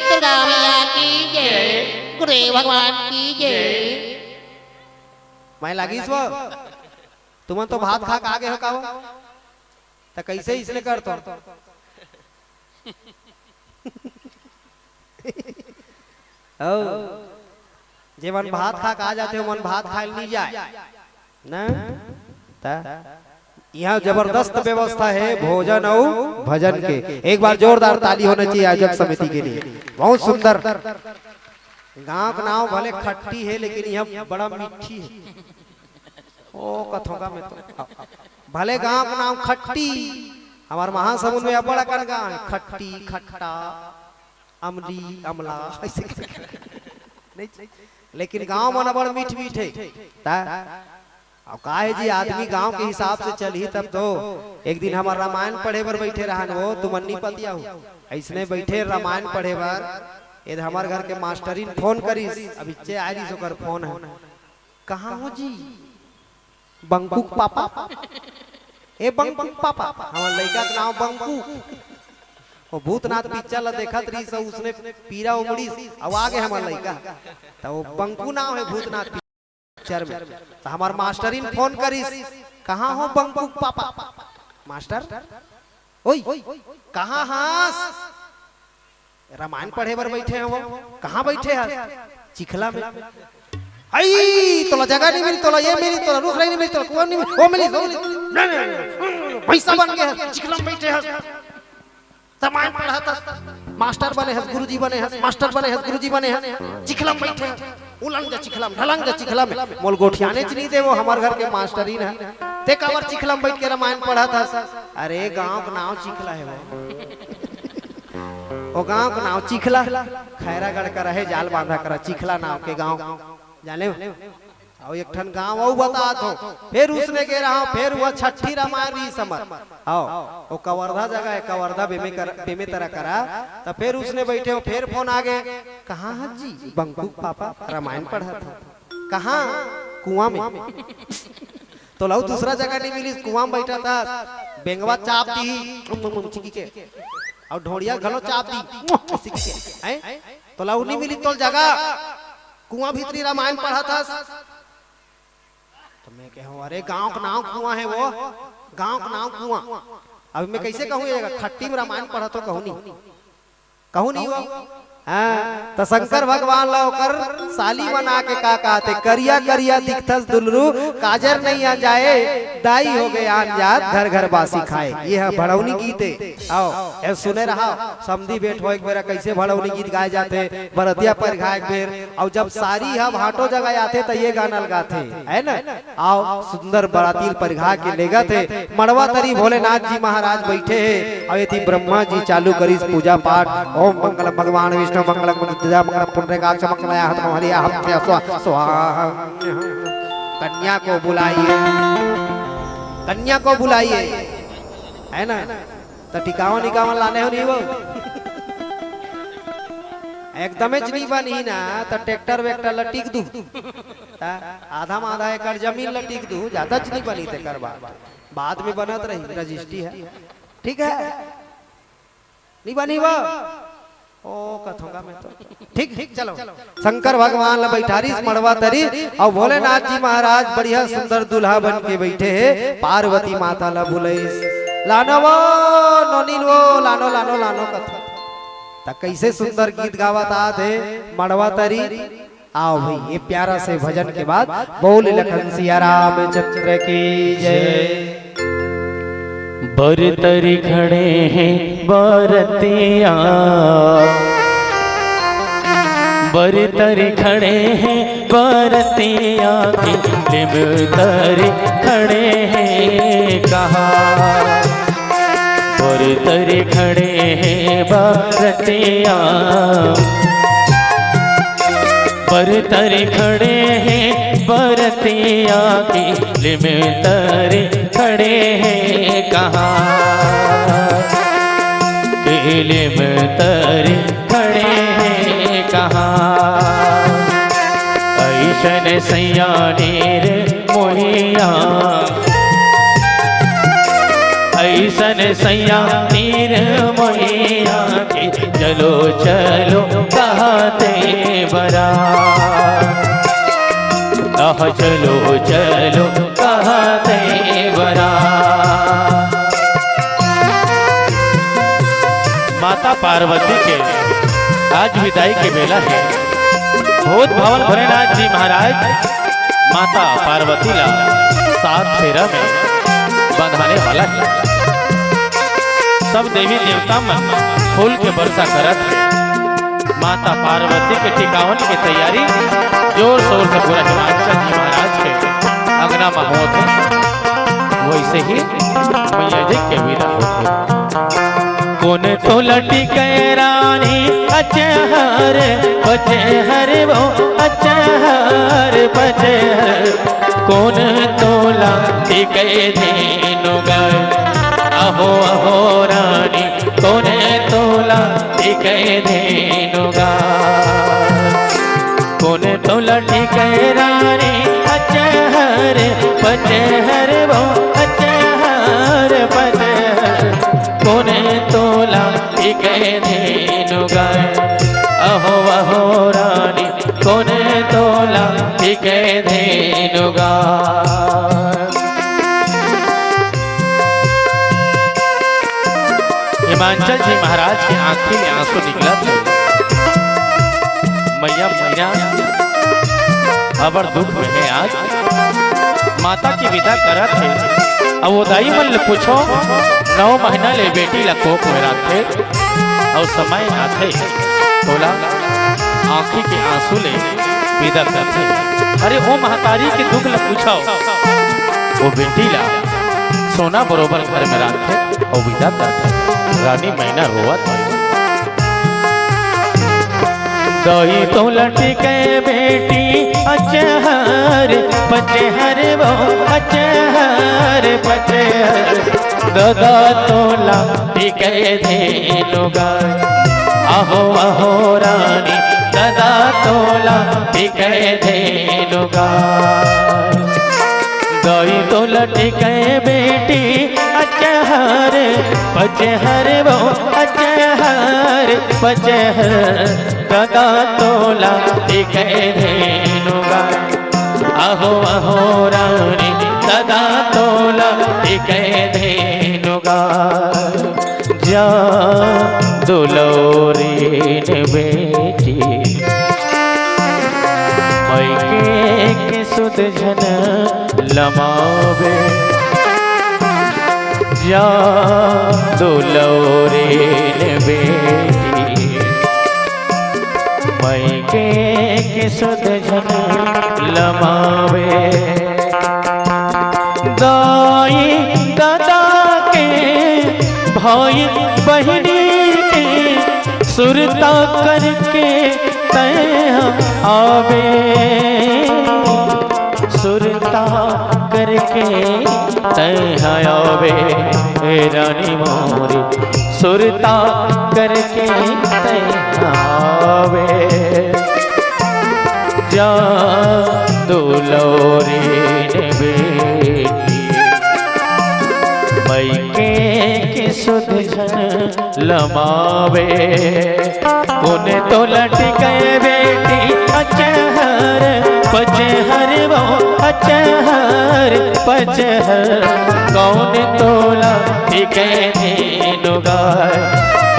[SPEAKER 3] दुर्गा मैया की जय, गुरुदेव भगवान की जय।
[SPEAKER 2] मैं लगी सो तुम तो भात खा के आगे हो का तो कैसे इसने कर तो जे मन भात खा आ जाते हो मन भात खाए नहीं जाए ना। यहाँ जबरदस्त व्यवस्था है भोजन और भजन के। एक बार जोरदार ताली होना चाहिए आयोजक समिति के लिए। बहुत सुंदर गांव का नाम भले खट्टी है लेकिन यह बड़ा मीठी है। ओ कथोगा में तो भले गांव का नाम खट्टी हमारे महासमुंद में बड़ा कन गांव है खट्टी खट्टा अमली अमला ऐसे नहीं लेकिन गांव में बड़ा मीठ मीठ है। अब का है जी आदमी गांव के हिसाब से चल ही तब तो एक दिन हमारा रामायण पढ़े बर बैठे रहन वो तुमन्नी पतिया हो ऐसने बैठे रामायण पढ़े बर ये हमारे घर के मास्टरीन फोन करीस अभी चे आरिस ओकर फोन है कहाँ हो जी बंकुक पापा ए बंकुक पापा हमार लड़का का नाम बंकुक वो भूतनाथ पिक्चर ला देखत रही सब उसने पीरा उमड़ी अब आगे हमार लड़का तो वो बंकू नाम है भूतनाथ पिक्चर में। तो हमार मास्टरीन फोन करीस कहाँ हो बंकुक पापा मास्टर ओई कहाँ हास रामायण पढ़े बर बैठे हैं वो कहाँ बैठे हैं चिखला में आई तोला जगह नहीं मिली तोला ये मिली तोला रुक नहीं मिली तोला कौन नहीं मिली वो मिली नहीं पैसा बन गया चिखला में बैठे हैं रामायण पढ़ा था मास्टर बने हैं गुरुजी बने हैं मास्टर बने हैं गुरुजी बने हैं चिखला में बैठे हैं उलंग जा चिखला में ढलंग जा चिखला में मोल गोठियाने च नहीं दे वो हमारे घर के मास्टरीन है ते कवर चिखला में बैठ के रामायण पढ़ा था। अरे गांव का नाम चिखला है वो गांव का नाम चिखला खैरागढ़ का रहे जाल बांधा करा चिखला नाम के गांव जाने और एक ठन गांव वो बता तो फिर उसने कह रहा फिर वो छठी रामायण री समर आओ वो कवर्धा जगह है कवर्धा बेमे तरह करा तो फिर उसने बैठे हो फिर फोन आ गए कहाँ है जी बंकुक पापा रामायण पढ़ा था कहाँ कुआं में तो लो दूसरा जगह नहीं मिली कुआं में बैठा था बेंगवा चाप दी के और ढोड़िया घलो चाप दी तो लो नहीं मिली तो जगह कुआं भीतरी रामायण पढ़ा था। तो मैं कहूँ अरे गांव का नाम कुआं है वो गांव का नाम कुआं अभी मैं कैसे कहूँ खट्टी में रामायण पढ़ा तो कहूँ नहीं वो हाँ तो शंकर भगवान ला कर साली बना के का कहते करिया करिया दिखतस दुलरू काजर नहीं आ जाए दाई हो गए आन जात घर घर बासी खाए। ये है भड़ौनी गीत है आओ ए सुने रहा समधी बैठ हो एक बेरा कैसे भड़ौनी गीत गाए जाते बरतिया पर गाए बेर और जब सारी हम हाटो जगह आते तो ये गाना लगाते है ना। आओ सुंदर बराती पर घा के ले गए मड़वा तरी भोलेनाथ जी महाराज बैठे है और ये ब्रह्मा जी चालू करी पूजा पाठ ओम मंगल भगवान विष्णु मंगल मंगल पुण्यकाक्ष मंगलया हाथ हरिया हाथ स्वाहा। कन्या को बुलाइए कन्या को बुलाइए है ना तो टिकावन निकावन लाने हो नहीं वो एकदम नहीं बनी ना तो ट्रैक्टर वेक्टर लटीक दू आधा आधा एकड़ जमीन लटीक दू ज्यादा नहीं बनी थे कर बाद में बनत रही रजिस्ट्री है ठीक है नहीं बनी वो ओ कथूंगा मैं तो ठीक ठीक चलो शंकर भगवान ला बैठारी मड़वा तरी और भोलेनाथ जी महाराज बढ़िया सुंदर दूल्हा बन के बैठे है पार्वती माता ला बुलाइस लानो वो नोनील वो लानो लानो लानो कथा ता कैसे सुंदर गीत गावत आत है मड़वा तरी। आओ भाई ये प्यारा से भजन के बाद बोल लखन सिया रामचंद्र की जय।
[SPEAKER 1] बरतरी खड़े हैं बरतिया बरतरी खड़े हैं बरतिया लिमतरी खड़े हैं कहाँ बरतरी खड़े हैं बरतिया बरतरी खड़े हैं बरतिया की लिमतरी खड़े हैं कहाँ लिमतरी खड़े हैं कहाँ ऐसन सैयानीर मोहिया ऐसन सैयानीर मोहिया के चलो चलो कहते बरा चलो चलो कहते बरा। माता पार्वती के आज विदाई के बेला है। भूत भवन भोलेनाथ जी महाराज माता पार्वती ला 7 फेरा में बंधाने वाला है। सब देवी देवता मन फूल के वर्षा करत है। माता पार्वती के टिकावन की तैयारी जोर शोर से पूरा हिमाचल जी महाराज के अंगना में होते वैसे ही मैया जी के विदा होते। कौन तो लटी के रानी अचहर पचहर वो अचहर पचहर कौन तो लटी के धेनु गए अहो अहो रानी कौन तो लटी के धेनु गए कौन तो लटी के रानी अचहर पचहर वो अचहर पचहर कौन तोला के धेनु गाय अहो अहो रानी कौन तोला के धेनु गाय। हिमाचल जी महाराज के आंखी में आंसू निकला था। मैया मैया अबर दुख में है आज माता की विदा करत है। अब वो दाई मन ले पूछो 9 महीना ले बेटी ला कोख में रखे और समय आते तोला आंखी के आंसू ले विदा करते। अरे वो महतारी के दुख ला पूछो वो बेटी ला सोना बरोबर घर में रखे और विदा करते। रानी मैना रोवत दही तो लटके बेटी अचहर पचहर वो अचहर पचहर दादा तोला टिके धेनु गाय अहो अहो रानी दादा तोला टिके धेनु गाय। दही तो लटके बेटी अचहर पचहर वो अचहर पचहर दादा तोला टिके धेनु गाय अहो अहो रानी दादा तोला टिके धेनु गाय। जा दुलौरीन बेटी मैके के सुध झन लमावे जा दुलौरीन बेटी मैके के सुध झन लमावे दाई दादा के भाई बहनी के सुरता करके तय आवे सुरता करके तय आवे रानी मोरी सुरता करके तय आवे जा दुलौरीन बेटी मैके के सुध झन लमावे उन्हें तो लटके बेटी अचहर पचहर वो अचहर पचहर कौन तोला टिके धेनुगार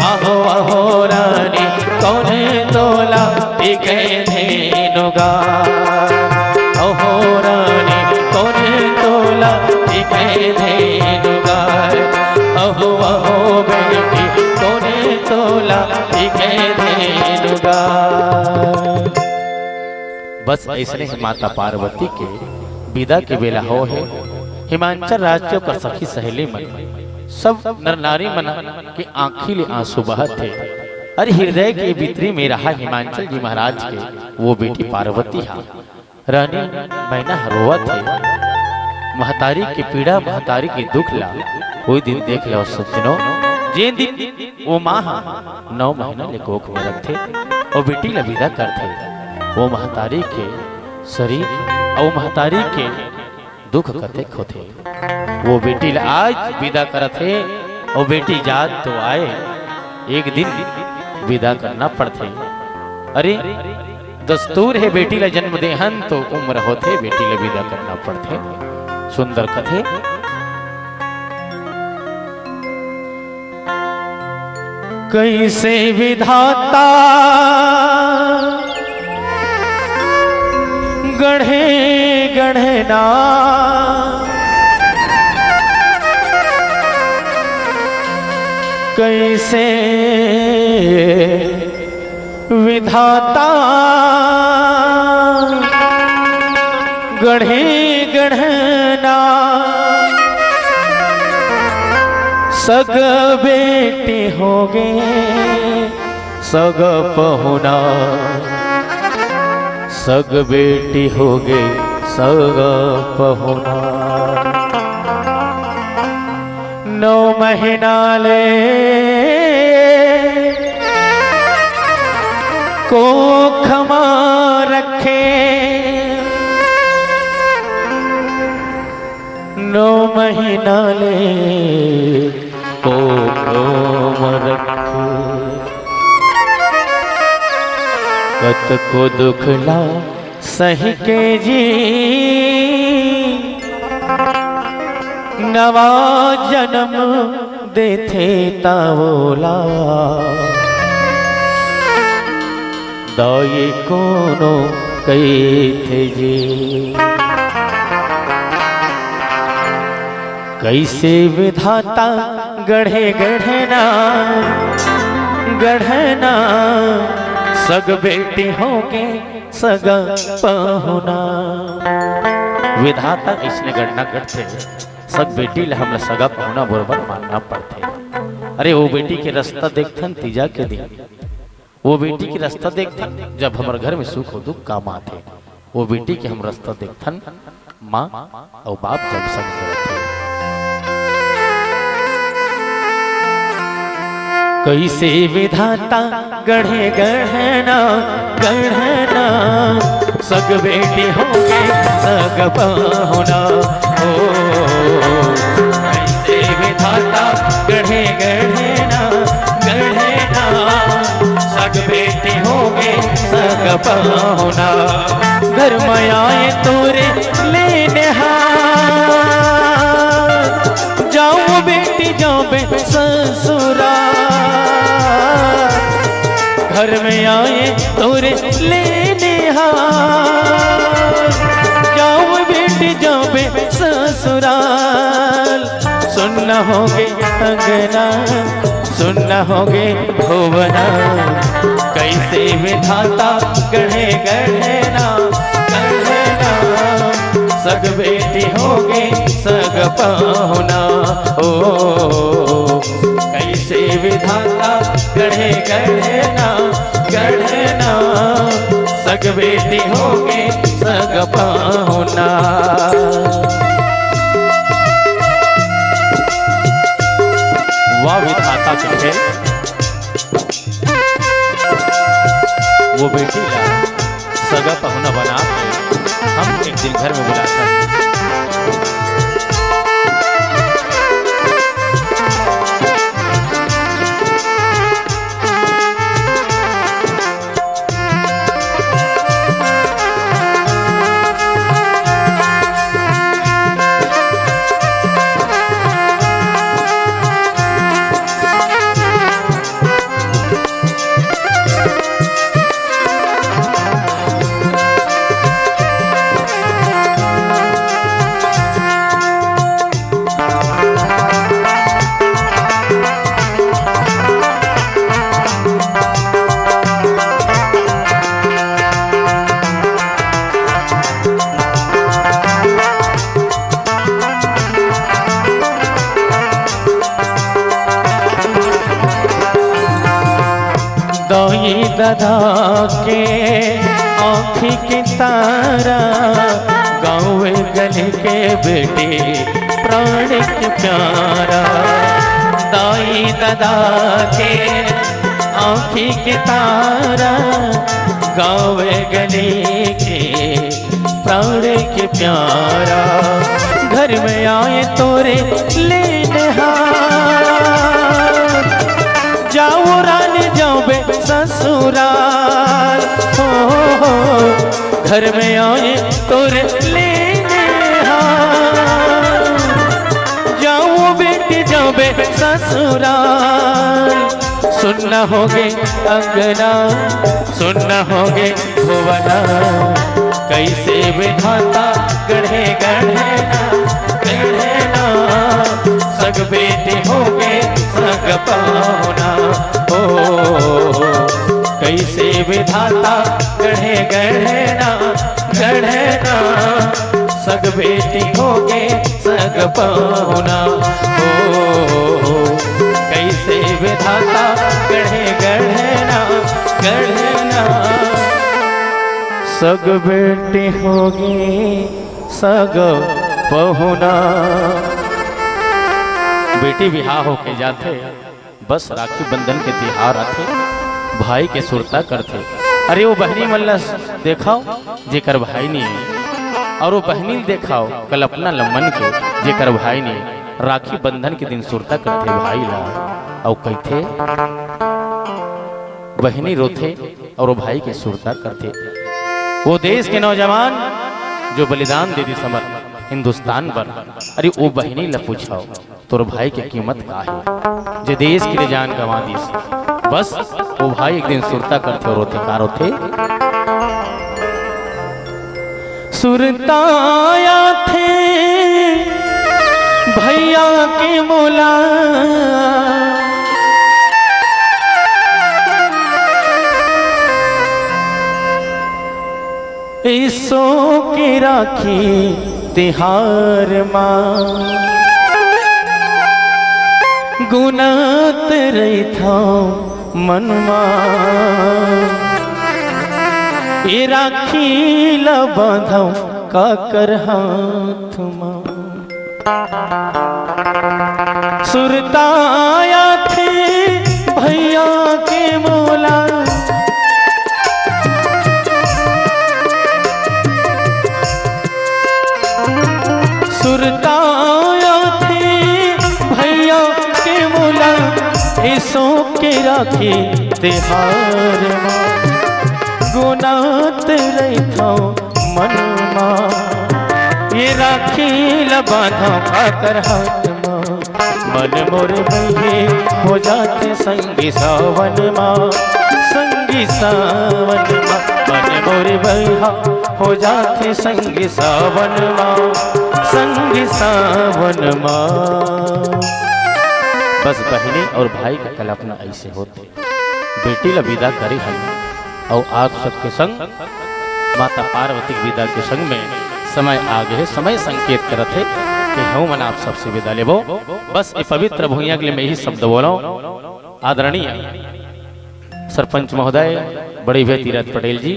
[SPEAKER 1] आहो आहो रानी कौन तोला टिके धेनुगार आहो रानी कौन तोला टिके धेनुगार अहो अहो बेटी कौन तोला टिके धेनुगार। बस ऐसने ही माता पार्वती के विदा के बेला हो है हिमांचल राज्य कर सखी सहेली मन सब नर नारी मना के आंखी आंसू बहत थे। अरे हृदय के भीतरी में रहा हिमांचल जी महाराज के वो बेटी पार्वती हा रानी मैना हरोवा थे महतारी की पीड़ा महतारी की दुख ला कोई दिन देख लो सज्जनों जे दिन वो माँ 9 महीना ले कोख में रखते और बेटी ला विदा करते वो महतारी के शरीर और महतारी के दुख कते खोते वो बेटी ला आज विदा करते और बेटी जात तो आए एक दिन विदा करना पड़ते। अरे दस्तूर है बेटी ला जन्म देहन तो उम्र होते बेटी ला विदा करना पड़ते। सुंदर कथे कैसे विधाता गढ़े गढ़ना कैसे विधाता गढ़े गढ़ना सग बेटी हो गए सग पहुना सग बेटी हो गए सग पहुना 9 महीना ले को खमा रखे 9 महीना ले को खमा रखे कत को दुखला सही के जी नवा जन्म देथे तावोला दाये कोनो कहे जी कैसे विधाता गढ़े गढ़ना गढ़ना सग बेटी होके सगा पहुना विधाता इसने गढ़ना गढ़ते सग बेटी ला हमला सगा पहुना बरोबर मानना पड़ते। अरे वो बेटी के रास्ता देखथन तीजा के दिन वो बेटी के रास्ता देखथन जब हमार घर में सुख हो दुख काम आते वो बेटी के हम रास्ता देखथन माँ और बाप जब संग रहते। कैसे विधाता गढ़े गढ़ना गढ़ना सग बेटी होके सग पहुना ओ कैसे विधाता गढ़े गढ़ना गढ़ना सग बेटी होके सग पहुना घर में आए तोरे लेने जाओ बेटी जाओ बे ससुरा घर में आए तोरे लेने जाओ बेटी जाओ बे ससुराल सुनना होगे अंगना सुनना होगे भुवना कैसे विधाता गढ़े गढ़ना गढ़ना सग बेटी होगे सग पहुना ओ कैसे विधाता गढ़े गढ़ना गढ़ना सग बेटी होगे सग पहुना। वाह विधाता कहे वो बेटी ला सगा पहुना बना हम एक दिन घर में बुलाता दोई ददा के आँखी की तारा गाँव गले के बेटे प्राण के प्यारा। दाई ददा के आँखी की तारा गाँव गले के प्राण के प्यारा। घर में आए तोरे लेने हाथ जाओ रानी जाओ बे ससुराल हो। घर में आए तोरे लेने हाथ जाओ बेटी जाओ बे ससुराल। सुनना होगे अंगना सुनना होगे भुवना कैसे विधाता गढ़े गढ़ेना गढ़ेना। सग बेटे होगे सग पाना हो कैसे विधाता गढ़े गढ़ेना गढ़ेना। सग बेटी होगे सग पाना हो कैसे विधाता गढ़े गढ़ेना गढ़ेना। सग बेटी होगी सग पहुना। बेटी बिहार होके जाते बस राखी बंधन के त्योहार आते भाई के सुरता करते। अरे वो बहनी मल्लस देखाओ जेकर भाई नहीं और वो बहनी देखाओ कल अपना लम्बन के जेकर भाई नहीं। राखी बंधन के दिन सुरता करते भाई ला और कहते बहनी रोते और वो भाई के सुरता करते। वो देश के नौजवान जो बलिदान दे दी समर हिंदुस्तान पर। अरे वो बहनी ला पूछाओ तोर भाई की कीमत का है जो देश के लिए जान गंवा दी। बस वो भाई एक दिन सुरता करते और रोते कार होते। सुरताया थे भैया के मोला ईसो की राखी तिहार माँ गुनात रही था मन ये राखी ला बांधो का कर हाथ माँ। सुरताया थे भैया के मोला सुरताया थे भैया के मोला ऐसो के राखी तिहार माँ गुनात रही था मन माँ ये राखी लबाधा खाकर हाथ माँ। मन मोर बहे हो जाते संगी सावन माँ संगी सावन माँ। मन मोर बहा हो जाते संगी सावन माँ संगी सावन माँ। बस बहने और भाई का कल्पना ऐसे होते बेटी ला विदा करे हम और आप सबके संग माता पार्वती की विदा के संग में समय आगे है। समय संकेत करत है कि हम मन आप सबसे विदा लेबो। बस ये पवित्र भूइया के लिए मैं ही शब्द बोलो। आदरणीय सरपंच महोदय बड़े भैया तीरथ पटेल जी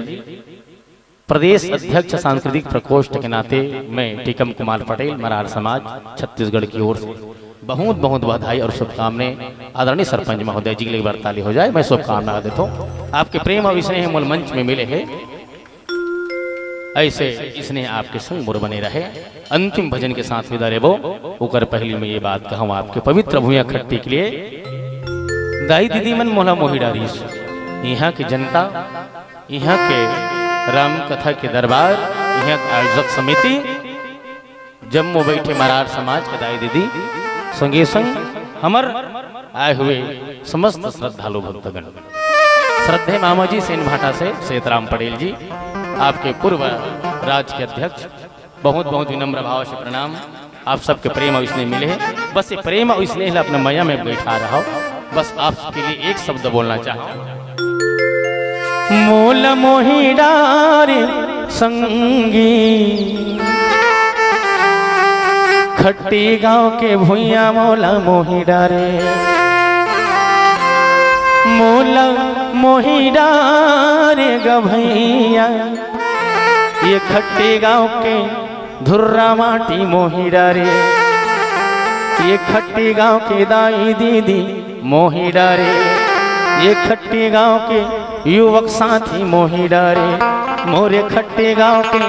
[SPEAKER 1] प्रदेश अध्यक्ष सांस्कृतिक प्रकोष्ठ के नाते मैं टीकम कुमार पटेल मरार समाज छत्तीसगढ़ की ओर से बहुत बहुत बधाई और शुभकामनाएं आदरणीय सरपंच महोदय जी के लिए बरताली हो जाए। मैं शुभकामना देता हूँ आपके प्रेम और स्नेह मूल मंच में मिले हैं ऐसे स्नेह आपके संग मोर बने रहे। अंतिम भजन के साथ विदा लेबो ओकर पहले में ये बात कहूँ आपके पवित्र भूमिया खट्टी के लिए दाई दीदी मन मोला मोही डारीस यहाँ की जनता यहाँ के राम कथा के दरबार यहाँ के आयोजक समिति जम्मू बैठे मरार समाज के दाई दीदी संगे संग हमर आए हुए समस्त श्रद्धालु भक्तगण श्रद्धे मामा जी सेन भाटा से सेतराम पटेल जी आपके पूर्व राज्य के अध्यक्ष बहुत बहुत विनम्र भाव से प्रणाम। आप सबके प्रेम और स्नेह मिले हैं। बस ये प्रेम और स्नेह अपने मैया में बैठा रहा हो। बस आपके लिए एक शब्द बोलना चाहता हूँ। मोल मोही डारे संगी खट्टी गांव के भुइया मोला मोही डारे मोला मोही डारेगा भैया, ये खट्टे गांव के धुर्रा माटी मोही डारे, ये खट्टे गांव के दाई दीदी मोही डारे, ये खट्टे गांव के युवक साथी मोही डारे, मोरे खट्टे गांव के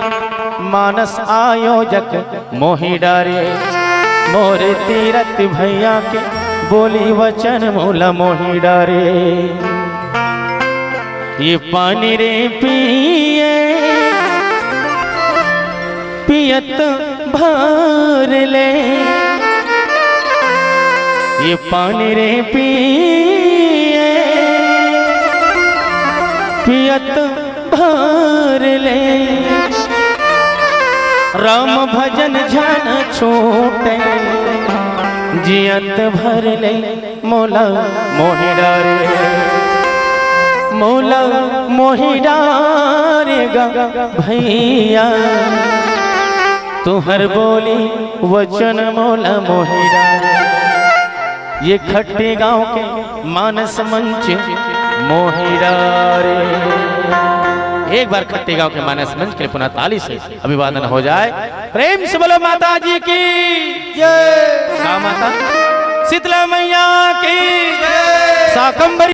[SPEAKER 1] मानस आयोजक मोही डारे, मोरे तीरथ भैया के बोली वचन मोला मोही डारे। ये पानी रे पिए पियत भर ले, ये पानी रे पिए पियत भर ले, राम भजन झन छूटे जियत भर ले, मोला मोहि डारे, मोला मोहि डारेगा भैया, तुहर बोली वचन मोला मोहि डारे, ये खट्टे गांव के मानस मंच मोहि डारे। एक बार खट्टे गांव के मानस मंच के लिए पुनः ताली से अभिवादन हो जाए। प्रेम से बोलो माता जी की जय। माता शीतला मैया की जय। शाकंभरी